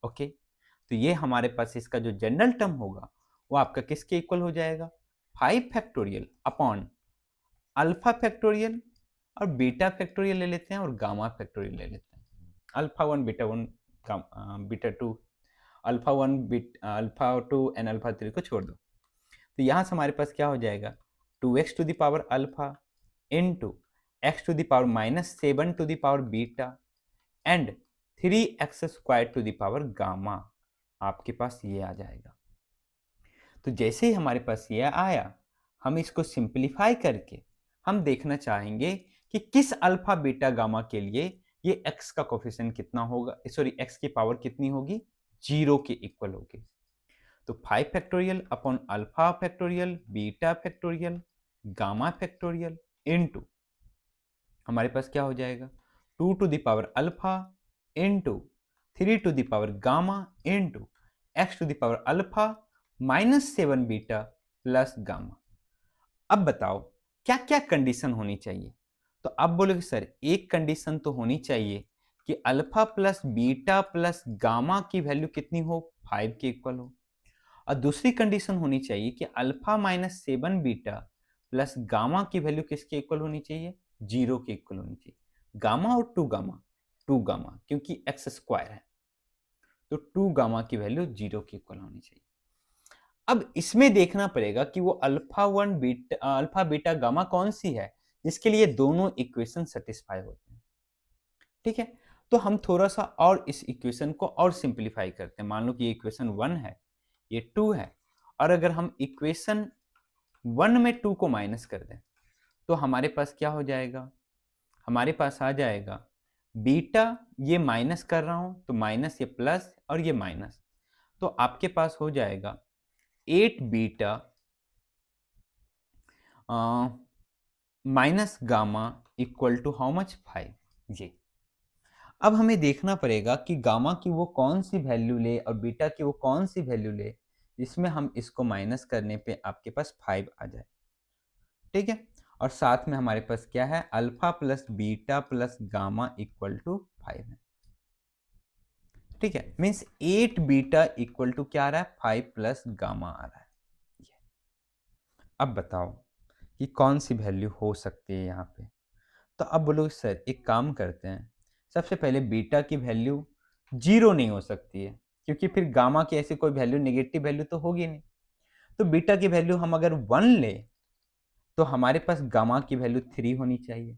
ओके, तो ये हमारे पास इसका जो जनरल टर्म होगा वो आपका किसके इक्वल हो जाएगा, 5 फैक्टोरियल अपॉन अल्फा फैक्टोरियल और बीटा फैक्टोरियल ले लेते हैं और गामा फैक्टोरियल ले लेते हैं। Alpha 1 beta 1 beta 2, alpha 2 and alpha 3 को छोड़ दो। तो यहाँ से हमारे पास क्या हो जाएगा, 2x to the power alpha into x to the power -7 to the power beta and 3x² to the power gamma, आपके पास ये आ जाएगा। तो जैसे ही हमारे पास ये आया, हम इसको सिंप्लीफाई करके हम देखना चाहेंगे कि किस अल्फा बीटा गामा के लिए ये x का कोफिशिएंट कितना होगा, सॉरी x की पावर कितनी होगी, 0 के इक्वल होगी। तो 5 factorial upon alpha factorial beta factorial gamma factorial into हमारे पास क्या हो जाएगा, 2 to the power alpha into 3 to the power gamma into x to the power alpha -7 beta plus gamma. अब बताओ क्या क्या कंडीशन होनी चाहिए। तो अब बोलोगे सर एक कंडीशन तो होनी चाहिए कि alpha plus beta plus gamma की वैल्यू कितनी हो, 5 के इक्वल हो। और दूसरी कंडीशन होनी चाहिए कि अल्फा -7 बीटा प्लस गामा की वैल्यू किसके इक्वल होनी चाहिए, 0 के इक्वल होनी चाहिए। गामा और 2 गामा क्योंकि x² है, तो 2 गामा की वैल्यू 0 के इक्वल होनी चाहिए। अब इसमें देखना पड़ेगा कि वो अल्फा बीटा गामा कौन सी है जिसके लिए दोनों इक्वेशन सेटिस्फाई होते हैं। ठीक है, तो हम थोड़ा सा और इस इक्वेशन को और सिंपलीफाई करते हैं। मान लो कि ये इक्वेशन 1 है, ये 2 है, और अगर हम इक्वेशन 1 में 2 को माइनस कर दें तो हमारे पास क्या हो जाएगा, हमारे पास आ जाएगा बीटा, ये माइनस कर रहा हूं तो माइनस, ये प्लस और ये माइनस, तो आपके पास हो जाएगा 8 beta minus gamma equal to how much, 5। जी, अब हमें देखना पड़ेगा कि गामा की वो कौन सी वैल्यू ले और बीटा की वो कौन सी वैल्यू ले जिसमें हम इसको माइनस करने पे आपके पास 5 आ जाए। ठीक है, और साथ में हमारे पास क्या है, alpha plus beta plus gamma equal to 5 है। ठीक है, मीन्स 8 बीटा इक्वल टू क्या आ रहा है, 5 प्लस गामा आ रहा है। अब बताओ कि कौन सी वैल्यू हो सकती है यहाँ पे। तो अब बोलो सर एक काम करते हैं, सबसे पहले बीटा की वैल्यू 0 नहीं हो सकती है क्योंकि फिर गामा की ऐसी कोई वैल्यू नेगेटिव वैल्यू तो होगी नहीं। तो बीटा की वैल्यू हम अगर 1 ले तो हमारे पास गामा की वैल्यू 3 होनी चाहिए।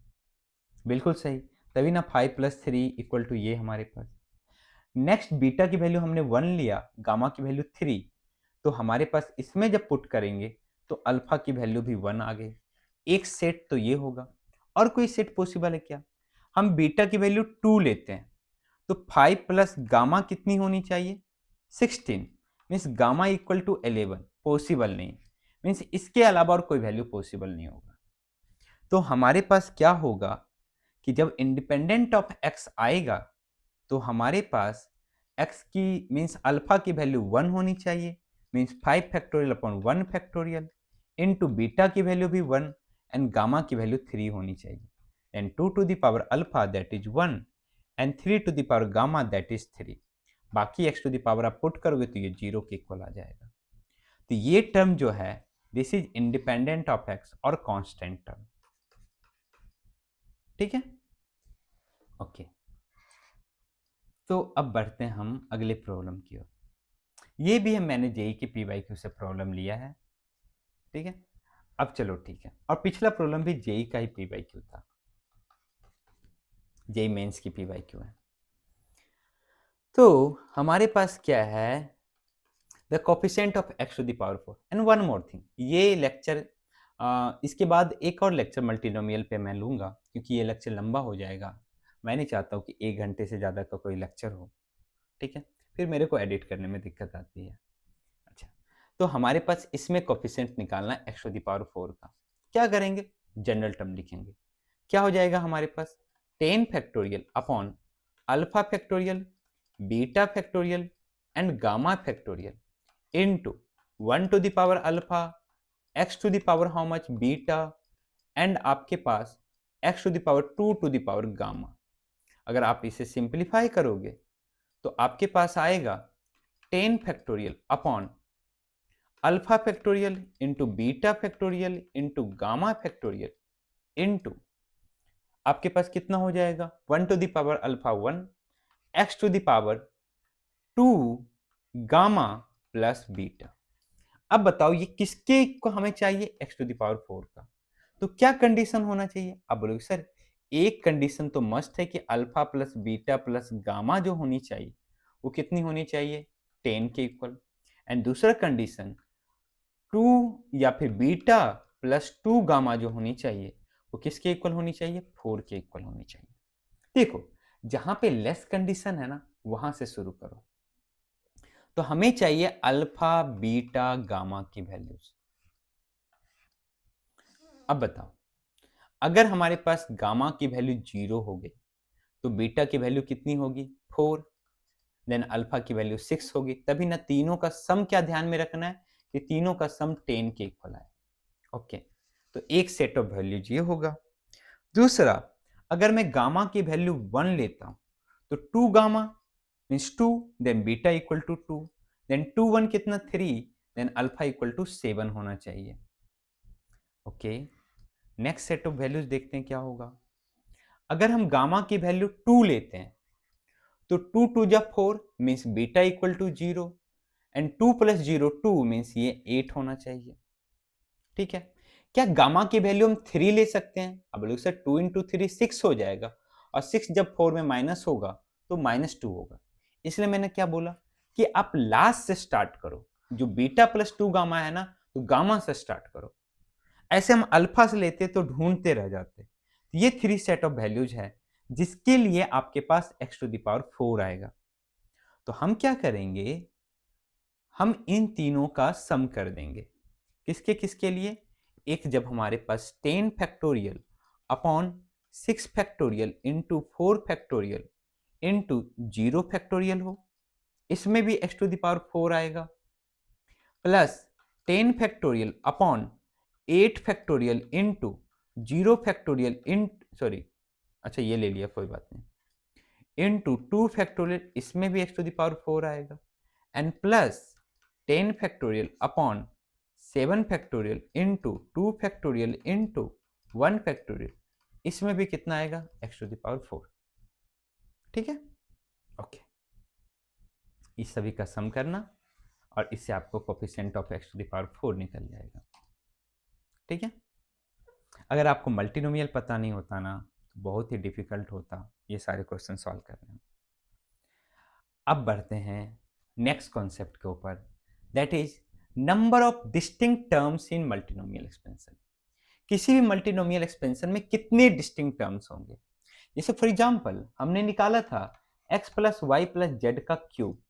बिल्कुल सही, तभी ना 5 + 3 इक्वल टू ये हमारे पास। नेक्स्ट बीटा की वैल्यू हमने 1 लिया, गामा की वैल्यू 3, तो हमारे पास इसमें जब पुट करेंगे तो अल्फा की वैल्यू भी 1 आ गई। एक सेट तो ये होगा, और कोई सेट पॉसिबल है क्या, हम बीटा की वैल्यू 2 लेते हैं तो 5 प्लस गामा कितनी होनी चाहिए, 16, means gamma equal to 11, possible नहीं, मीन्स इसके अलावा और कोई वैल्यू पॉसिबल नहीं होगा। तो हमारे पास क्या होगा कि जब इंडिपेंडेंट ऑफ x आएगा तो हमारे पास x की मीन्स अल्फा की वैल्यू 1 होनी चाहिए, means 5 factorial upon 1 factorial into beta की वैल्यू भी 1 एंड गामा की वैल्यू 3 होनी चाहिए, and 2 to the power alpha that is 1 and 3 to the power gamma that is 3। बाकी x टू द पावर आप पुट करोगे तो ये 0 के इक्वल आ जाएगा। तो ये टर्म जो है this is independent of x और कांस्टेंट टर्म। ठीक है, ओके। तो अब बढ़ते हैं हम अगले प्रॉब्लम की ओर। ये भी हम मैंने जेई के पीवाईक्यू से प्रॉब्लम लिया है। ठीक है, अब चलो ठीक है, और पिछला प्रॉब्लम भी जेई का ही पीवाईक्यू था, जेई मेंस की पीवाईक्यू है। तो हमारे पास क्या है, the coefficient of x to the power 4 and one more thing. ये लेक्चर इसके बाद एक और लेक्चर मल्टीनोमियल पे मैं लूँगा, क्योंकि ये लेक्चर लंबा हो जाएगा। मैं नहीं चाहता हूँ कि 1 घंटे से ज़्यादा का कोई लेक्चर हो। ठीक है, फिर मेरे को एडिट करने में दिक्कत आती है। अच्छा, तो हमारे पास इसमें कोफिशिएंट निकालना है x टू द पावर 4 का। क्या करेंगे, जनरल टर्म लिखेंगे। क्या हो जाएगा हमारे पास, 10 factorial upon alpha factorial, beta factorial and gamma factorial into 1 to the power alpha, x to the power how much beta, and आपके पास x to the power 2 to the power gamma. अगर आप इसे सिंप्लीफाई करोगे तो आपके पास आएगा 10 factorial upon alpha factorial into beta factorial into gamma factorial into आपके पास कितना हो जाएगा, 1 to the power alpha 1, x to the power 2 gamma plus beta. अब बताओ ये किसके को हमें चाहिए, x टू द पावर 4 का। तो क्या कंडीशन होना चाहिए, अब बोलोगे सर एक कंडीशन तो मस्ट है कि alpha plus beta plus gamma जो होनी चाहिए वो कितनी होनी चाहिए, 10 के इक्वल। एंड दूसरा कंडीशन 2 या फिर बीटा प्लस 2 गामा जो होनी चाहिए वो किसके इक्वल होनी चाहिए, 4 के इक्वल होनी चाहिए। देखो जहां पे लेस कंडीशन है ना वहां से शुरू करो। तो हमें चाहिए अल्फा बीटा गामा की वैल्यूज। अब बताओ अगर हमारे पास गामा की वैल्यू 0 हो गई तो बीटा की वैल्यू कितनी होगी, 4, देन अल्फा की वैल्यू 6 होगी। तभी ना तीनों का सम क्या ध्यान में रखना है कि तीनों का सम 10 के इक्वल आए। ओके, तो एक सेट ऑफ वैल्यूज ये होगा। दूसरा, अगर मैं गामा की वैल्यू 1 लेता हूं तो 2 gamma means 2, then beta equal to 2, then 2 1 कितना 3, देन अल्फा इक्वल टू 7 होना चाहिए। Okay, next set of values देखते हैं क्या होगा। अगर हम गामा की वैल्यू 2 लेते हैं तो 2 2 जा 4 means beta equal to 0 and 2 plus 0 2 means ये 8 होना चाहिए। ठीक है, क्या गामा की वैल्यू हम 3 ले सकते हैं, अब बोलोगे सर 2 इंटू 3 6 हो जाएगा और 6 जब 4 में माइनस होगा तो -2 होगा। इसलिए मैंने क्या बोला कि आप लास्ट से स्टार्ट करो, जो बीटा प्लस 2 गामा है ना तो गामा से स्टार्ट करो। ऐसे हम अल्फा से लेते तो ढूंढते रह जाते। ये 3 सेट ऑफ वैल्यूज है जिसके लिए आपके पास x टू द पावर 4 आएगा। तो हम क्या करेंगे, हम इन तीनों का सम कर देंगे। किसके किसके लिए, एक जब हमारे पास 10 factorial upon 6 factorial into 4 factorial into 0 factorial हो, इसमें भी x टू द पावर 4 आएगा, plus 10 factorial upon 8 factorial into 0 factorial इन सॉरी अच्छा ये ले लिया कोई बात नहीं, इंटू 2 फैक्टोरियल, इसमें भी x टू द पावर 4 आएगा, and plus 10 factorial upon 7 factorial into 2 factorial into 1 factorial, इसमें भी कितना आएगा, x टू द पावर 4। ठीक है, ओके, इस सभी का सम करना और इससे आपको coefficient of x to the power 4 निकल जाएगा। ठीक है, अगर आपको मल्टीनोमियल पता नहीं होता ना तो बहुत ही डिफिकल्ट होता ये सारे क्वेश्चन सॉल्व करने में। अब बढ़ते हैं नेक्स्ट कॉन्सेप्ट के ऊपर, that is number of distinct terms in multinomial expansion. किसी भी मल्टीनोमियल एक्सपेंशन में कितने डिस्टिंक्ट टर्म्स होंगे। जैसे फॉर एग्जांपल हमने निकाला था x plus Y plus Z का क्यूब,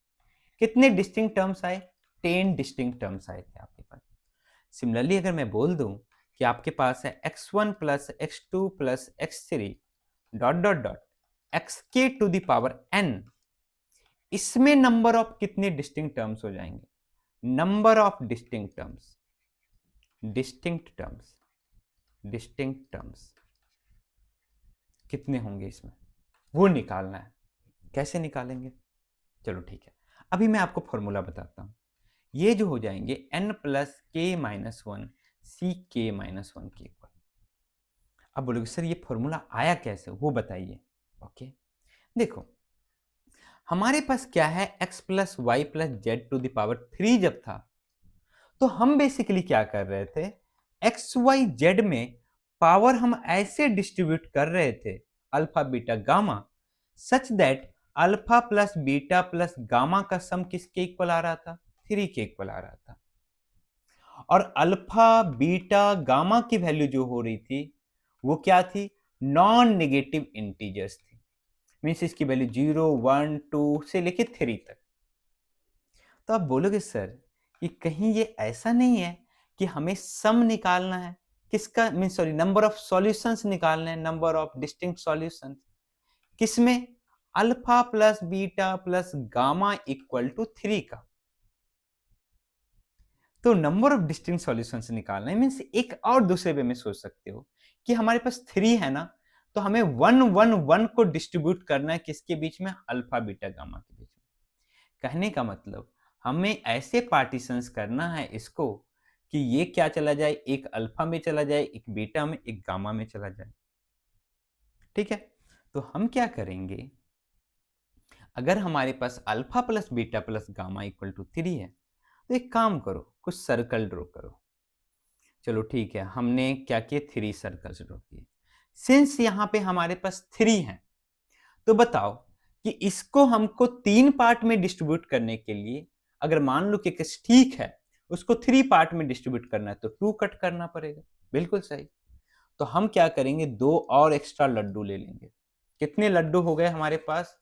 कितने डिस्टिंक्ट टर्म्स आए, 10 डिस्टिंक्ट टर्म्स आए थे आपके पास। सिमिलरली अगर मैं बोल दूं कि आपके पास है x1 plus x2 plus x3 dot dot dot xk to the power n, इसमें नंबर ऑफ कितने डिस्टिंक्ट टर्म्स हो जाएंगे, number of distinct terms, distinct terms कितने होंगे इसमें, वो निकालना है। कैसे निकालेंगे? चलो ठीक है, अभी मैं आपको फॉर्मूला बताता हूँ। ये जो हो जाएंगे n प्लस के माइनस वन सी के माइनस वन के इक्वल। अब बोलोगे सर ये फॉर्मूला आया कैसे, वो बताइए। ओके, देखो हमारे पास क्या है, x plus Y plus Z to power 3 जब था, तो हम बेसिकली क्या कर रहे थे, एक्स वाई जेड में पावर हम ऐसे डिस्ट्रीब्यूट कर रहे थे, alpha beta gamma, such that alpha plus beta plus gamma का सम किसके इक्वल आ रहा था, 3 के इक्वल आ रहा था। और अल्फा बीटा गामा की वैल्यू जो हो रही थी वो क्या थी, नॉन नेगेटिव इंटीजर्स थी, मीन्स इसकी वैल्यू 0 1 2 से लेके 3 तक। तो आप बोलोगे सर कि कहीं ये ऐसा नहीं है कि हमें सम निकालना है, किसका, mean sorry number of solutions निकालने हैं, नंबर ऑफ डिस्टिंक्ट सॉल्यूशंस, किसमें, alpha plus beta plus gamma equal to 3 का। तो नंबर ऑफ डिस्टिंक्ट सॉल्यूशंस निकालना है, मीन्स एक और दूसरे वे में सोच सकते हो कि हमारे पास 3 है ना, तो हमें 1 1 1 को डिस्ट्रीब्यूट करना है किसके बीच में, अल्फा बीटा गामा के बीच में। कहने का मतलब हमें ऐसे पार्टीशंस करना है इसको कि ये क्या चला जाए, एक अल्फा में चला जाए, एक बीटा में, एक गामा में चला जाए। ठीक है, तो हम क्या करेंगे, अगर हमारे पास alpha plus beta plus gamma equal to 3 है, तो एक काम करो, कुछ सर्कल ड्रॉ करो। चलो ठीक है, हमने क्या किए, 3 सर्कल्स ड्रॉ किए। सिंस यहाँ पे हमारे पास 3 है, तो बताओ कि इसको हमको 3 पार्ट में डिस्ट्रीब्यूट करने के लिए, अगर मान लो कि ठीक है उसको 3 पार्ट में डिस्ट्रीब्यूट करना है, तो 2 कट करना पड़ेगा। बिल्कुल सही। तो हम क्या करेंगे, 2 और एक्स्ट्रा लड्डू ले लेंगे। कितने लड्डू हो गए हमारे पास,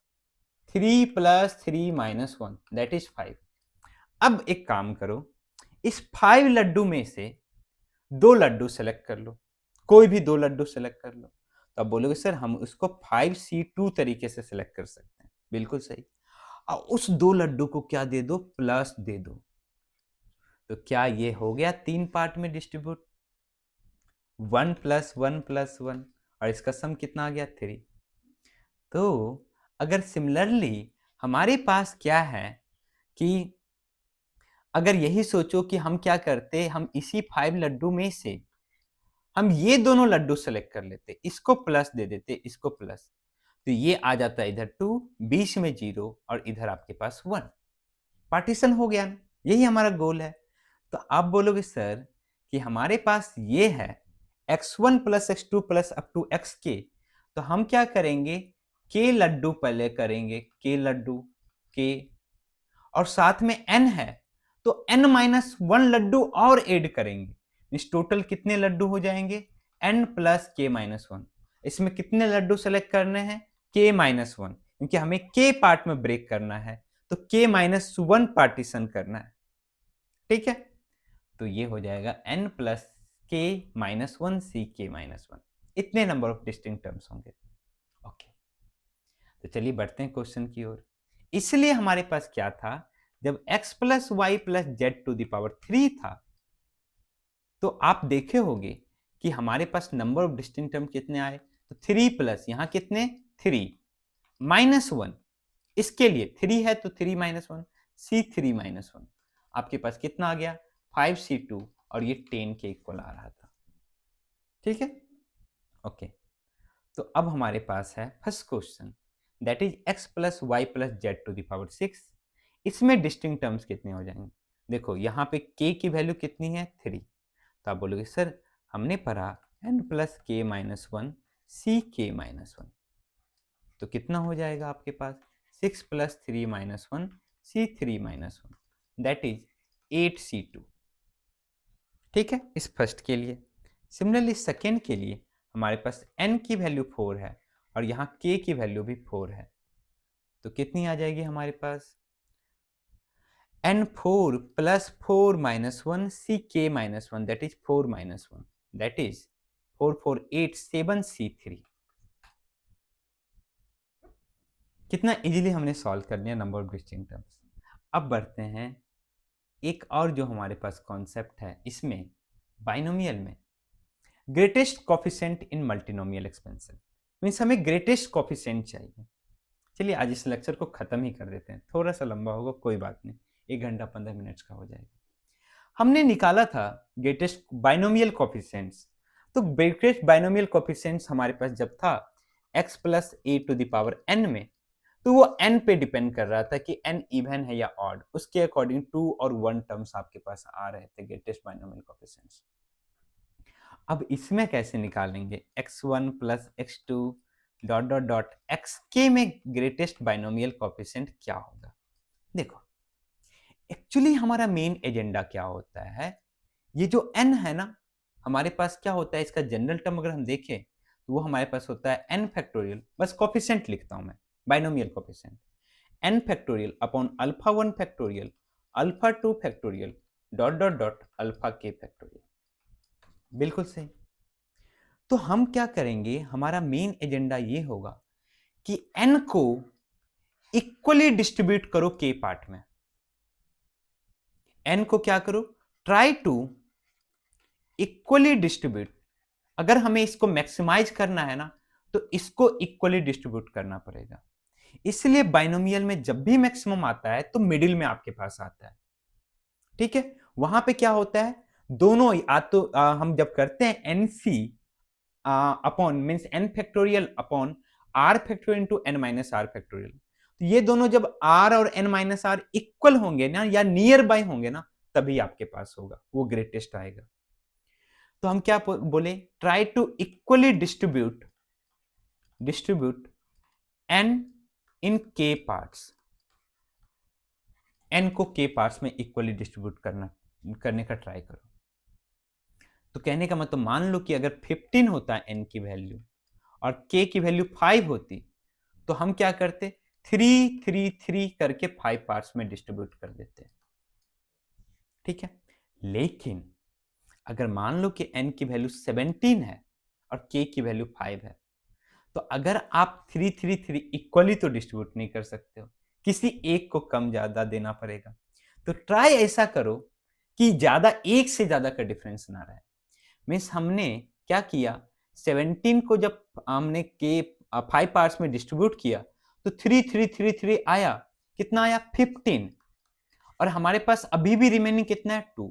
3 प्लस 3 माइनस 1 दैट इज 5। अब एक काम करो, इस 5 लड्डू में से 2 लड्डू सेलेक्ट कर लो, कोई भी 2 लड्डू सेलेक्ट कर लो। तो आप बोलोगे सर हम उसको 5C2 तरीके से सिलेक्ट कर सकते हैं। बिल्कुल सही। और उस 2 लड्डू को क्या दे दो, प्लस दे दो। तो क्या ये हो गया 3 पार्ट में डिस्ट्रीब्यूट, 1 प्लस 1 प्लस 1, और इसका सम कितना आ गया, 3। तो अगर सिमिलरली हमारे पास क्या है कि अगर यही सोचो कि हम क्या करते, हम इसी 5 लड्डू में से हम ये दोनों लड्डू सेलेक्ट कर लेते, इसको प्लस दे देते, इसको प्लस, तो ये आ जाता है इधर 2, बीच में 0, और इधर आपके पास 1। पार्टीशन हो गया ना, यही हमारा गोल है। तो आप बोलोगे सर कि हमारे पास ये है x1 plus x2 plus up to xk, तो हम क्या करेंगे, k लड्डू पहले करेंगे, k लड्डू k, और साथ में n है तो n माइनस 1 लड्डू और ऐड करेंगे, इस टोटल कितने लड्डू हो जाएंगे, n प्लस k माइनस 1। इसमें कितने लड्डू सेलेक्ट करने हैं, k माइनस 1, क्योंकि हमें k पार्ट में ब्रेक करना है, तो k माइनस 1 पार्टीशन करना है। ठीक है, तो ये हो जाएगा n प्लस k माइनस 1 सी के माइनस 1। इतने नंबर ऑफ डिस्टिंक्ट टर्म्स होंगे। ओके, तो चलिए बढ़ते हैं क्वेश्चन की ओर। इसलिए हमारे पास क्या था, जब x plus Y plus Z to power 3 था, तो आप देखे होंगे कि हमारे पास नंबर ऑफ डिस्टिंक्ट टर्म कितने आए, तो 3 प्लस यहां कितने, 3 माइनस 1, इसके लिए 3 है तो 3 माइनस 1, C3 माइनस 1, आपके पास कितना आ गया, 5C2, और ये 10 के इक्वल आ रहा था। ठीक है, ओके। तो अब हमारे पास है first question, that is x plus Y plus Z to power 6। इसमें डिस्टिंक्ट टर्म्स कितने हो जाएंगे, देखो यहाँ पे k की वैल्यू कितनी है, 3। तो आप बोलोगे सर हमने पढ़ा n प्लस के माइनस 1 सी के माइनस 1, तो कितना हो जाएगा आपके पास, 6 plus 3 minus 1 C3 minus 1 that is 8C2। ठीक है, इस फर्स्ट के लिए। सिमिलरली सेकेंड के लिए हमारे पास n की वैल्यू 4 है और यहाँ k की वैल्यू भी 4 है, तो कितनी आ जाएगी हमारे पास, n4 plus 4 minus 1 ck minus 1 that is 4 minus 1 that is 4 4 8 7 C3। कितना इजीली हमने सॉल्व कर लिया नंबर ऑफ डिस्टिंक्ट टर्म्स। अब बढ़ते हैं एक और जो हमारे पास कॉन्सेप्ट है, इसमें बाइनोमियल में ग्रेटेस्ट कोफिशिएंट इन मल्टीनोमियल एक्सपेंशन, मीन्स हमें ग्रेटेस्ट कोफिशिएंट चाहिए। चलिए आज इस लेक्चर को खत्म ही कर देते हैं, थोड़ा सा लंबा होगा, कोई बात नहीं, 1 घंटा 15 मिनट का हो जाएगा। हमने निकाला था ग्रेटेस्ट बाइनोमियल कोफिशिएंट्स। तो ग्रेटेस्ट बाइनोमियल कोफिशिएंट्स हमारे पास जब था x plus A to the power n में, तो वो n पे डिपेंड कर रहा था कि n इवन है या ऑड, उसके अकॉर्डिंग 2 और 1 टर्म्स आपके पास आ रहे थे ग्रेटेस्ट बाइनोमियल कोफिशिएंट्स। अब इसमें कैसे निकालेंगे x1 plus x2 dot dot dot xk में ग्रेटेस्ट बाइनोमियल कोफिशिएंट क्या होगा। देखो एक्चुअली हमारा मेन एजेंडा क्या होता है, ये जो n है ना हमारे पास क्या होता है, इसका जनरल टर्म अगर हम देखें तो वो हमारे पास होता है n फैक्टोरियल, बस कोफिशिएंट लिखता हूं मैं, binomial coefficient n factorial upon alpha 1 factorial alpha 2 factorial dot dot dot alpha k factorial. बिल्कुल सही। तो हम क्या करेंगे, हमारा मेन एजेंडा ये होगा कि n को इक्वली डिस्ट्रीब्यूट करो k पार्ट में। n को क्या करो, ट्राई टू इक्वली डिस्ट्रीब्यूट। अगर हमें इसको मैक्सिमाइज करना है ना तो इसको इक्वली डिस्ट्रीब्यूट करना पड़ेगा। इसलिए बाइनोमियल में जब भी मैक्सिमम आता है तो मिडिल में आपके पास आता है, ठीक है। वहां पे क्या होता है, दोनों तो हम जब करते हैं NC upon means n factorial upon r factorial into n minus r factorial, तो ये दोनों जब r और n माइनस r इक्वल होंगे ना या नियर बाय होंगे ना तभी आपके पास होगा वो ग्रेटेस्ट आएगा। तो हम क्या बोले, try to equally distribute n in k parts, n को k पार्ट्स में इक्वली डिस्ट्रीब्यूट करने का ट्राई करो। तो कहने का मतलब मान लो कि अगर 15 होता है n की वैल्यू और k की वैल्यू 5 होती तो हम क्या करते, 3 3 3 करके 5 पार्ट्स में डिस्ट्रीब्यूट कर देते, ठीक है। लेकिन अगर मान लो कि n की वैल्यू 17 है और k की वैल्यू 5 है, तो अगर आप 3 3 3 इक्वली तो डिस्ट्रीब्यूट नहीं कर सकते हो, किसी एक को कम ज्यादा देना पड़ेगा। तो ट्राई ऐसा करो कि ज्यादा एक से ज्यादा का डिफरेंस ना रहे। मीन्स हमने क्या किया, 17 को जब हमने के 5 पार्ट्स में डिस्ट्रीब्यूट किया तो 3 3 3 3 आया, कितना आया 15, और हमारे पास अभी भी रिमेनिंग कितना है 2,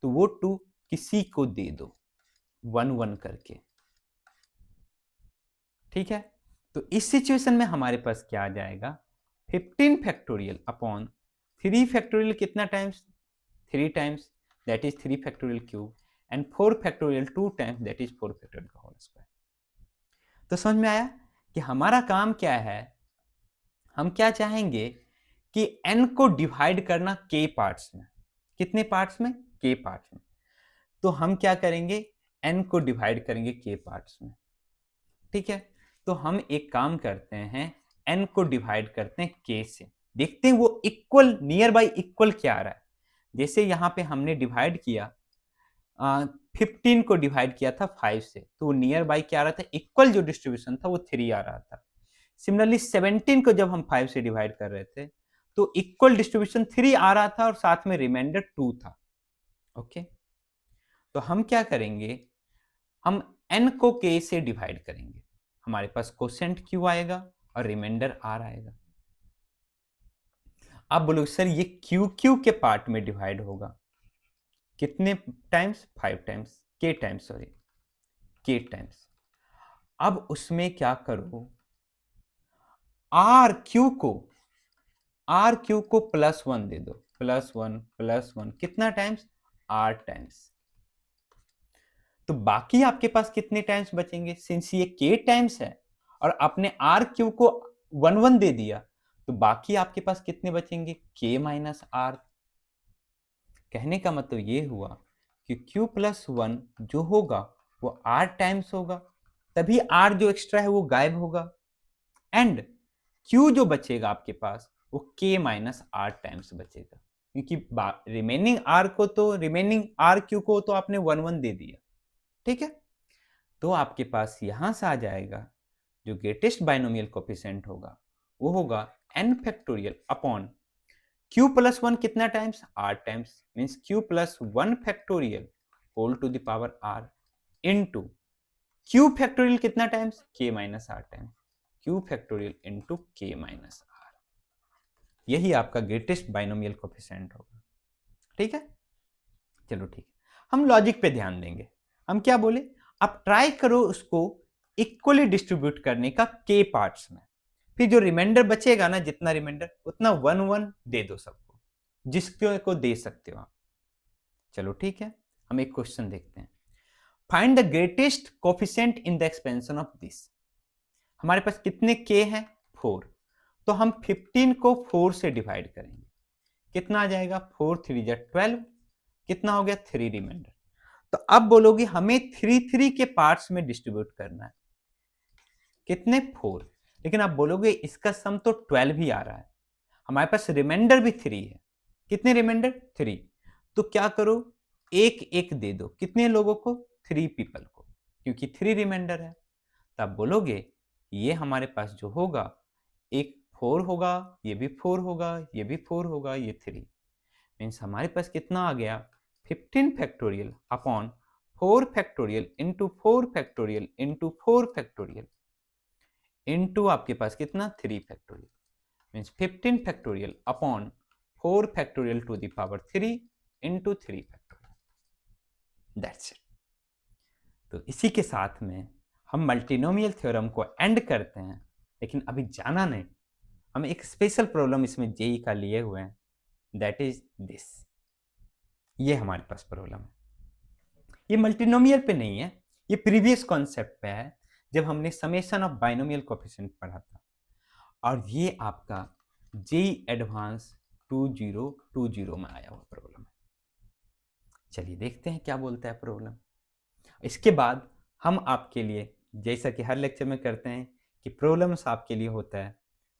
तो वो 2 किसी को दे दो 1 1 करके, ठीक है। तो इस सिचुएशन में हमारे पास क्या आ जाएगा, 15 फैक्टोरियल अपॉन 3 फैक्टोरियल कितना times, 3 times that is 3 factorial cube and 4 factorial 2 times that is 4 factorial का होल स्क्वायर। तो समझ में आया कि हमारा काम क्या है, हम क्या चाहेंगे कि n को डिवाइड करना k पार्ट्स में। कितने पार्ट्स में, k पार्ट्स में। तो हम क्या करेंगे, n को डिवाइड करेंगे k पार्ट्स में, ठीक है। तो हम एक काम करते हैं, n को डिवाइड करते हैं k से, देखते हैं वो इक्वल नियर बाई इक्वल क्या आ रहा है। जैसे यहां पे हमने डिवाइड किया 15 को डिवाइड किया था 5 से, तो नियर बाई क्या आ रहा था, इक्वल जो डिस्ट्रीब्यूशन था वो 3 आ रहा था। सिमिलरली 17 को जब हम 5 से डिवाइड कर रहे थे तो इक्वल डिस्ट्रीब्यूशन 3 आ रहा था और साथ में रिमाइंडर 2 था, ओके। तो हम क्या करेंगे, हम n को k से डिवाइड करेंगे, हमारे पास कोसेंट q आएगा और रिमाइंडर r आएगा। आप बोलोगे सर ये q के पार्ट में डिवाइड होगा, कितने times, 5 times, k times, sorry k times. अब उसमें क्या करो, r q को +1 दे दो, +1 कितना टाइम्स, r टाइम्स। तो बाकी आपके पास कितने टाइम्स बचेंगे, सिंस ये k टाइम्स है और आपने r q को 1 1 दे दिया, तो बाकी आपके पास कितने बचेंगे, k माइनस r। कहने का मतलब ये हुआ कि q प्लस 1 जो होगा वो r टाइम्स होगा, तभी r जो एक्स्ट्रा है वो गायब होगा, एंड q जो बचेगा आपके पास वो k माइनस r टाइम्स बचेगा, क्योंकि रिमेनिंग r को तो रिमेनिंग r q को तो आपने 1 1 दे दिया, ठीक है। तो आपके पास यहां से आ जाएगा जो ग्रेटेस्ट बाइनोमियल कोफिशिएंट होगा वो होगा n factorial upon q plus 1 कितना times, r times, means q plus 1 factorial whole to the power r into q factorial कितना times, k minus r times, q factorial into k minus r, यही आपका greatest binomial coefficient होगा। ठीक है, चलो ठीक है, हम लॉजिक पे ध्यान देंगे। हम क्या बोले, आप ट्राई करो उसको इक्वली डिस्ट्रीब्यूट करने का k पार्ट्स में, फिर जो रिमाइंडर बचेगा ना, जितना रिमाइंडर उतना 1 1 दे दो सबको, जिसको को दे सकते हो आप। चलो ठीक है, हम एक क्वेश्चन देखते हैं। Find the greatest coefficient in the expansion of this. हमारे पास कितने k हैं, 4, तो हम 15 को 4 से डिवाइड करेंगे, कितना आ जाएगा, 4 3 जा 12, कितना हो गया 3 रिमाइंडर। तो अब बोलोगे हमें 3 3 के पार्ट्स में डिस्ट्रीब्यूट करना है, कितने 4, लेकिन आप बोलोगे इसका सम तो 12 ही आ रहा है, हमारे पास रिमाइंडर भी 3 है, कितने रिमाइंडर 3, तो क्या करो एक एक दे दो, कितने लोगों को, 3 पीपल को, क्योंकि 3 रिमाइंडर है। तो आप बोलोगे ये हमारे पास जो होगा, एक 4 होगा, ये भी 4 होगा, ये भी 4 होगा, ये 3, मीन्स हमारे पास कितना आ गया, 15 factorial upon 4 factorial into 4 factorial into 4 factorial into आपके पास कितना 3 factorial, means 15 factorial upon 4 factorial two the power 3 into 3 factorial, that's it. तो इसी के साथ में हम मल्टीनोमियल थ्योरम को एंड करते हैं, लेकिन अभी जाना नहीं, हम एक स्पेशल प्रॉब्लम इसमें जेई का लिए हुए हैं, दैट इज दिस। ये हमारे पास प्रॉब्लम है, ये मल्टीनोमियल पे नहीं है, ये प्रीवियस कॉन्सेप्ट पे है, जब हमने समेशन ऑफ बाइनोमियल कोएफिशिएंट पढ़ा था, और ये आपका जेई एडवांस 2020 में आया हुआ प्रॉब्लम है। चलिए देखते हैं क्या बोलता है प्रॉब्लम। इसके बाद हम आपके लिए, जैसा कि हर लेक्चर में करते हैं, कि प्रॉब्लम्स आपके लिए होता है,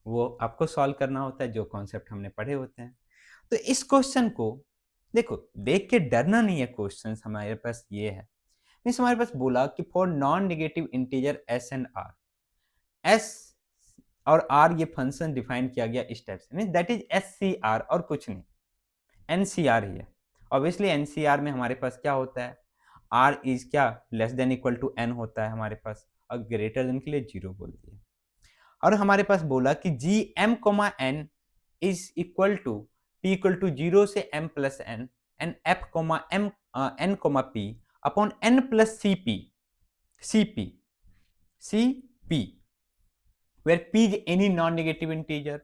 वो आपको सॉल्व करना होता है, जो कॉन्सेप्ट हमने पढ़े होते हैं। तो इस क्वेश्चन को देखो, देख के डरना नहीं है, क्वेश्चन हमारे पास ये है, मीन्स हमारे पास बोला कि for non negative integer s and r, s और आर ये फंक्शन डिफाइन किया गया इस टाइप से, means that is s c r और कुछ नहीं, एन सी आर ही है। ऑब्वियसली एन सी आर में हमारे पास क्या होता है, आर इज क्या less than equal to n होता है हमारे पास, और ग्रेटर देन के लिए 0 बोल दिया। और हमारे पास बोला कि g m comma n is equal to p equal to 0 से m plus n and f comma m n comma p upon n plus c p, c p, c p, where p is any non-negative integer,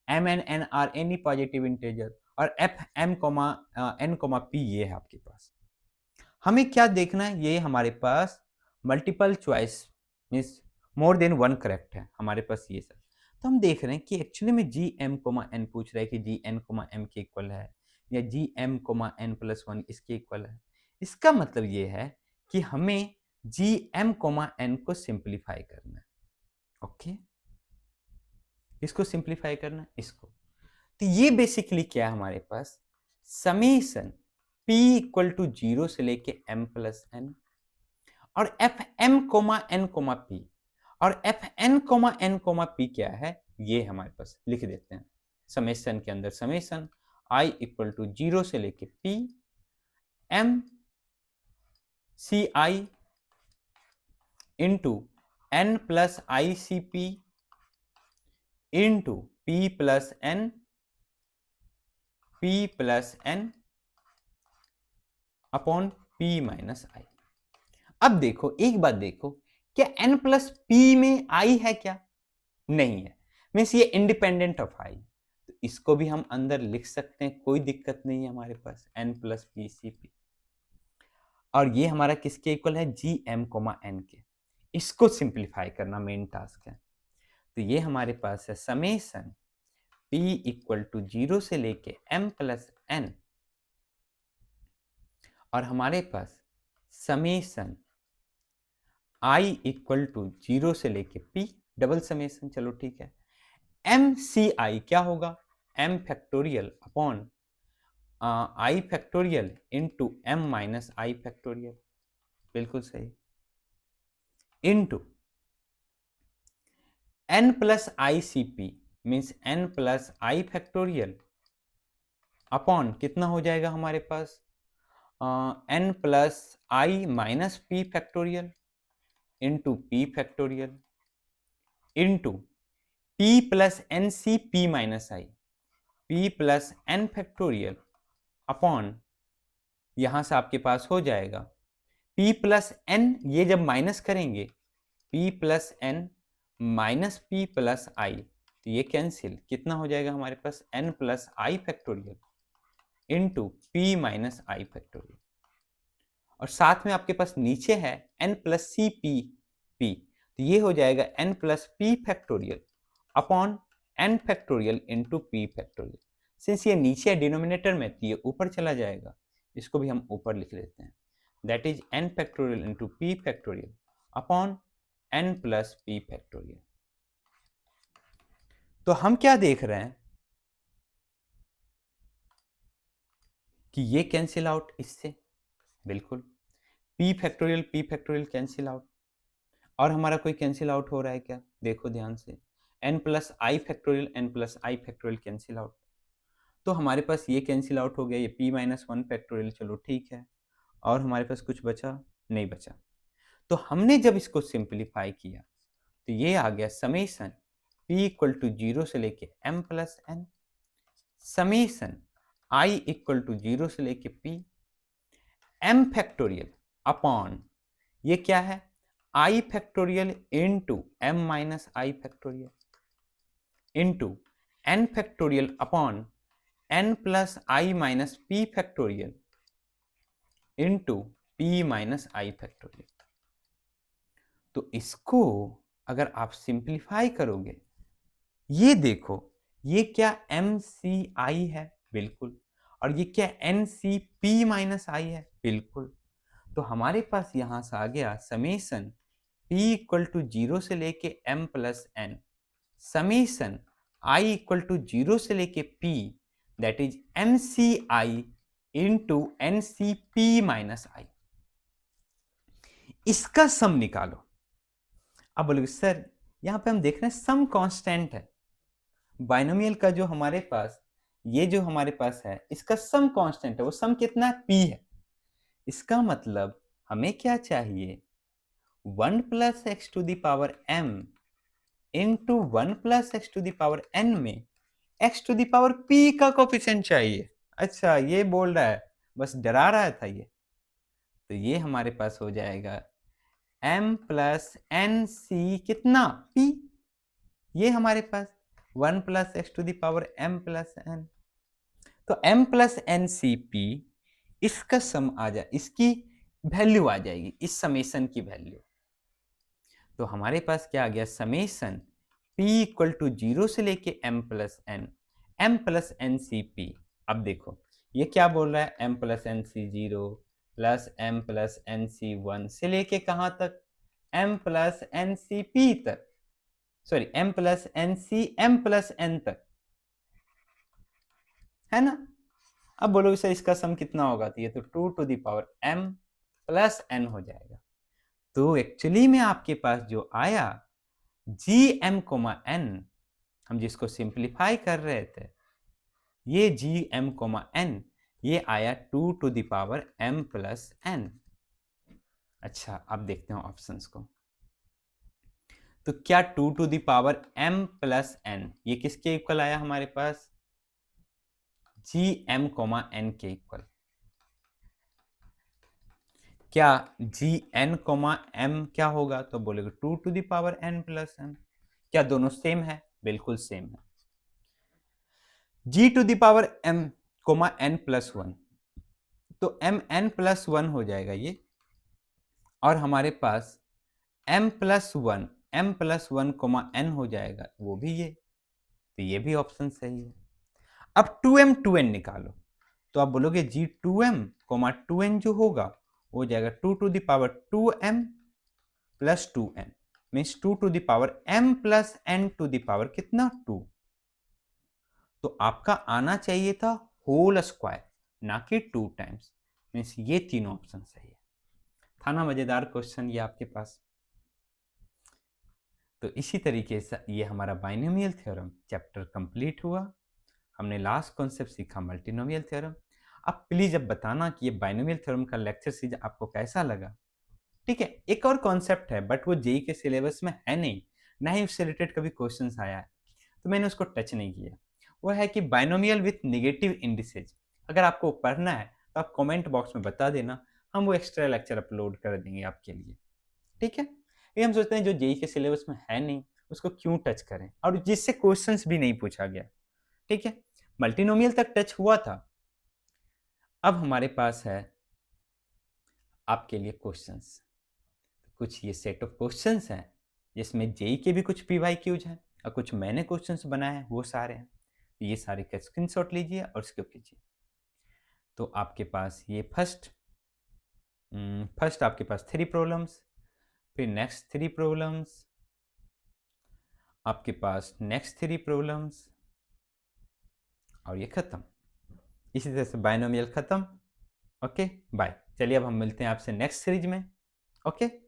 m and n are any positive integer, और f m n p ये है आपके पास। हमें क्या देखना है, ये हमारे पास multiple choice means more than one correct है हमारे पास ये सब। तो हम देख रहे हैं कि एक्चुअली में जी एम कोमा एन पूछ रहा है कि जी एन कोमा एम के इक्वल है, या g m comma n plus 1 इसके इक्वल है। इसका मतलब ये है कि हमें जी एम कोमा एन को सिंप्लीफाई करना है। ओके, इसको सिंप्लीफाई करना, इसको। तो ये बेसिकली क्या है हमारे पास, समेशन p इक्वल टू 0 से लेके m प्लस एन, और f m comma n comma p, और f n comma n comma p क्या है, ये हमारे पास लिख देते हैं समेशन के अंदर, समेशन i इक्वल टू 0 से लेके p m c i into n plus i c p into p plus n upon p minus i. अब देखो एक बात देखो, क्या n प्लस p में i है क्या, नहीं है, मीन्स ये इंडिपेंडेंट ऑफ i, तो इसको भी हम अंदर लिख सकते हैं, कोई दिक्कत नहीं है हमारे पास, n plus p c p, और ये हमारा किसके इक्वल है, जी एम कोमा एन के। इसको सिंप्लीफाई करना मेन टास्क है। तो ये हमारे पास है समेशन p इक्वल टू 0 से लेके m प्लस एन, और हमारे पास समेशन i इक्वल टू 0 से लेके p, डबल समेशन, चलो ठीक है, m सी आई क्या होगा, m factorial upon i factorial into m minus i factorial, बिल्कुल सही, into n plus i c p means n plus i factorial upon कितना हो जाएगा हमारे पास n plus i minus p factorial, into p factorial into p plus n c p minus i, p plus n factorial upon, यहां से आपके पास हो जाएगा p प्लस एन, ये जब माइनस करेंगे p plus n minus p plus i, तो ये कैंसिल, कितना हो जाएगा हमारे पास n plus i factorial into p minus i factorial, और साथ में आपके पास नीचे है n plus c p p, तो ये हो जाएगा n plus p factorial upon n factorial into p factorial. Since ये नीचे है डिनोमिनेटर में, तो ये ऊपर चला जाएगा, इसको भी हम ऊपर लिख लेते हैं, that is n factorial into p factorial upon n plus p factorial. तो हम क्या देख रहे हैं कि ये कैंसिल आउट इससे, बिल्कुल p फैक्टोरियल कैंसिल आउट, और हमारा कोई कैंसिल आउट हो रहा है क्या, देखो ध्यान से, n plus i factorial cancel out, तो हमारे पास ये कैंसिल आउट हो गया, ये p माइनस वन फैक्टोरियल, चलो ठीक है, और हमारे पास कुछ बचा नहीं बचा। तो हमने जब इसको सिंप्लीफाई किया तो ये आ गया समेशन p इक्वल टू 0 से लेके m plus n, summation i equal to 0 से लेके p, m फैक्टोरियल अपॉन, ये क्या है i factorial into m minus i factorial into n factorial upon n plus i minus p factorial into p minus i factorial. तो इसको अगर आप simplify करोगे, ये देखो, ये क्या MCI है, बिल्कुल, और ये क्या NCP माइनस आई है, बिल्कुल। तो हमारे पास यहां से आ गया समेशन P इक्वल टू 0 से लेके M plus N, summation I equal to 0 से लेके P, that is MCI into NCP minus i. इसका सम निकालो। अब बोलोगे सर यहाँ पे हम देख रहे हैं सम कांस्टेंट है, बाइनोमियल का जो हमारे पास, ये जो हमारे पास है इसका सम कांस्टेंट है, वो सम कितना है, p है। इसका मतलब हमें क्या चाहिए, 1 plus x to the power m into 1 plus x to the power n में x to the power p का कोफिशिएंट चाहिए। अच्छा ये बोल रहा है, बस डरा रहा था ये, तो ये हमारे पास हो जाएगा m प्लस एन सी कितना p, ये हमारे पास 1 plus x to the power m plus n, तो m plus n c p, इसका सम आ जाए, इसकी वैल्यू आ जाएगी, इस समेशन की वैल्यू। तो हमारे पास क्या आ गया, समेशन p इक्वल टू 0 से लेके m plus n c p. अब देखो ये क्या बोल रहा है, m plus n c 0 plus m plus n c 1 से लेके कहाँ तक, m plus n c p तक, sorry m plus n c m plus n तक, है ना। अब बोलोगे सर इसका सम कितना होगा, तो ये तो 2 to the power m plus n हो जाएगा। तो एक्चुअली में आपके पास जो आया gm कोमा n, हम जिसको सिंप्लीफाई कर रहे थे, ये gm कोमा n, ये आया 2 to the power m plus n। अच्छा अब देखते हैं ऑप्शंस को, तो क्या 2 to the power m plus n, ये किसके इक्वल आया हमारे पास, gm कोमा n के इक्वल। क्या gn कोमा m क्या होगा, तो बोलेगा 2 to the power n plus m। क्या दोनों सेम है, बिल्कुल सेम है। g to the power m comma n plus 1, तो m n प्लस 1 हो जाएगा ये, और हमारे पास m प्लस 1 कोमा n हो जाएगा, वो भी ये, तो ये भी ऑप्शन सही है। अब 2m निकालो, तो आप बोलोगे g2m कोमा 2n जो होगा वो हो जाएगा 2 to the power 2m plus 2n, means 2 to the power m plus n to the power कितना 2। तो आपका आना चाहिए था होल स्क्वायर, ना कि 2 टाइम्स, मीन्स ये तीनों ऑप्शन सही है। था ना मजेदार क्वेश्चन ये आपके पास। तो इसी तरीके से ये हमारा बाइनोमियल थ्योरम चैप्टर कंप्लीट हुआ। हमने लास्ट कॉन्सेप्ट सीखा मल्टीनोमियल थ्योरम। अब प्लीज अब बताना कि ये बाइनोमियल थ्योरम का लेक्चर सीरीज आपको कैसा लगा। ठीक है, एक और कॉन्सेप्ट है बट वो जेई के सिलेबस में है नहीं, ना ही उससे रिलेटेड कभी क्वेश्चंस आया है, तो मैंने उसको टच नहीं किया। वो है कि बाइनोमियल विथ नेगेटिव इंडिसेज। अगर आपको पढ़ना है तो आप कमेंट बॉक्स में बता देना, हम वो एक्स्ट्रा लेक्चर अपलोड कर देंगे आपके लिए। ठीक है, ये हम सोचते हैं जो जेई के सिलेबस में है नहीं उसको क्यों टच करें, और जिससे क्वेश्चंस भी नहीं पूछा गया। ठीक है, मल्टीनोमियल तक टच हुआ था, अब हमारे पास है आपके लिए क्वेश्चंस। कुछ ये सेट ऑफ क्वेश्चंस हैं जिसमें जेई के भी कुछ पीवाईक्यूज हैं और कुछ मैंने क्वेश्चंस बनाए हैं, वो सारे हैं। ये सारे का स्क्रीनशॉट लीजिए और उसको कीजिए। तो आपके पास ये फर्स्ट आपके पास 3 प्रॉब्लम्स, फिर नेक्स्ट 3 प्रॉब्लम्स, आपके पास नेक्स्ट 3 प्रॉब्लम्स, और ये खत्म। इसी तरह से बाइनोमियल खत्म। Okay bye. चलिए अब हम मिलते हैं आपसे नेक्स्ट सीरीज में। ओके।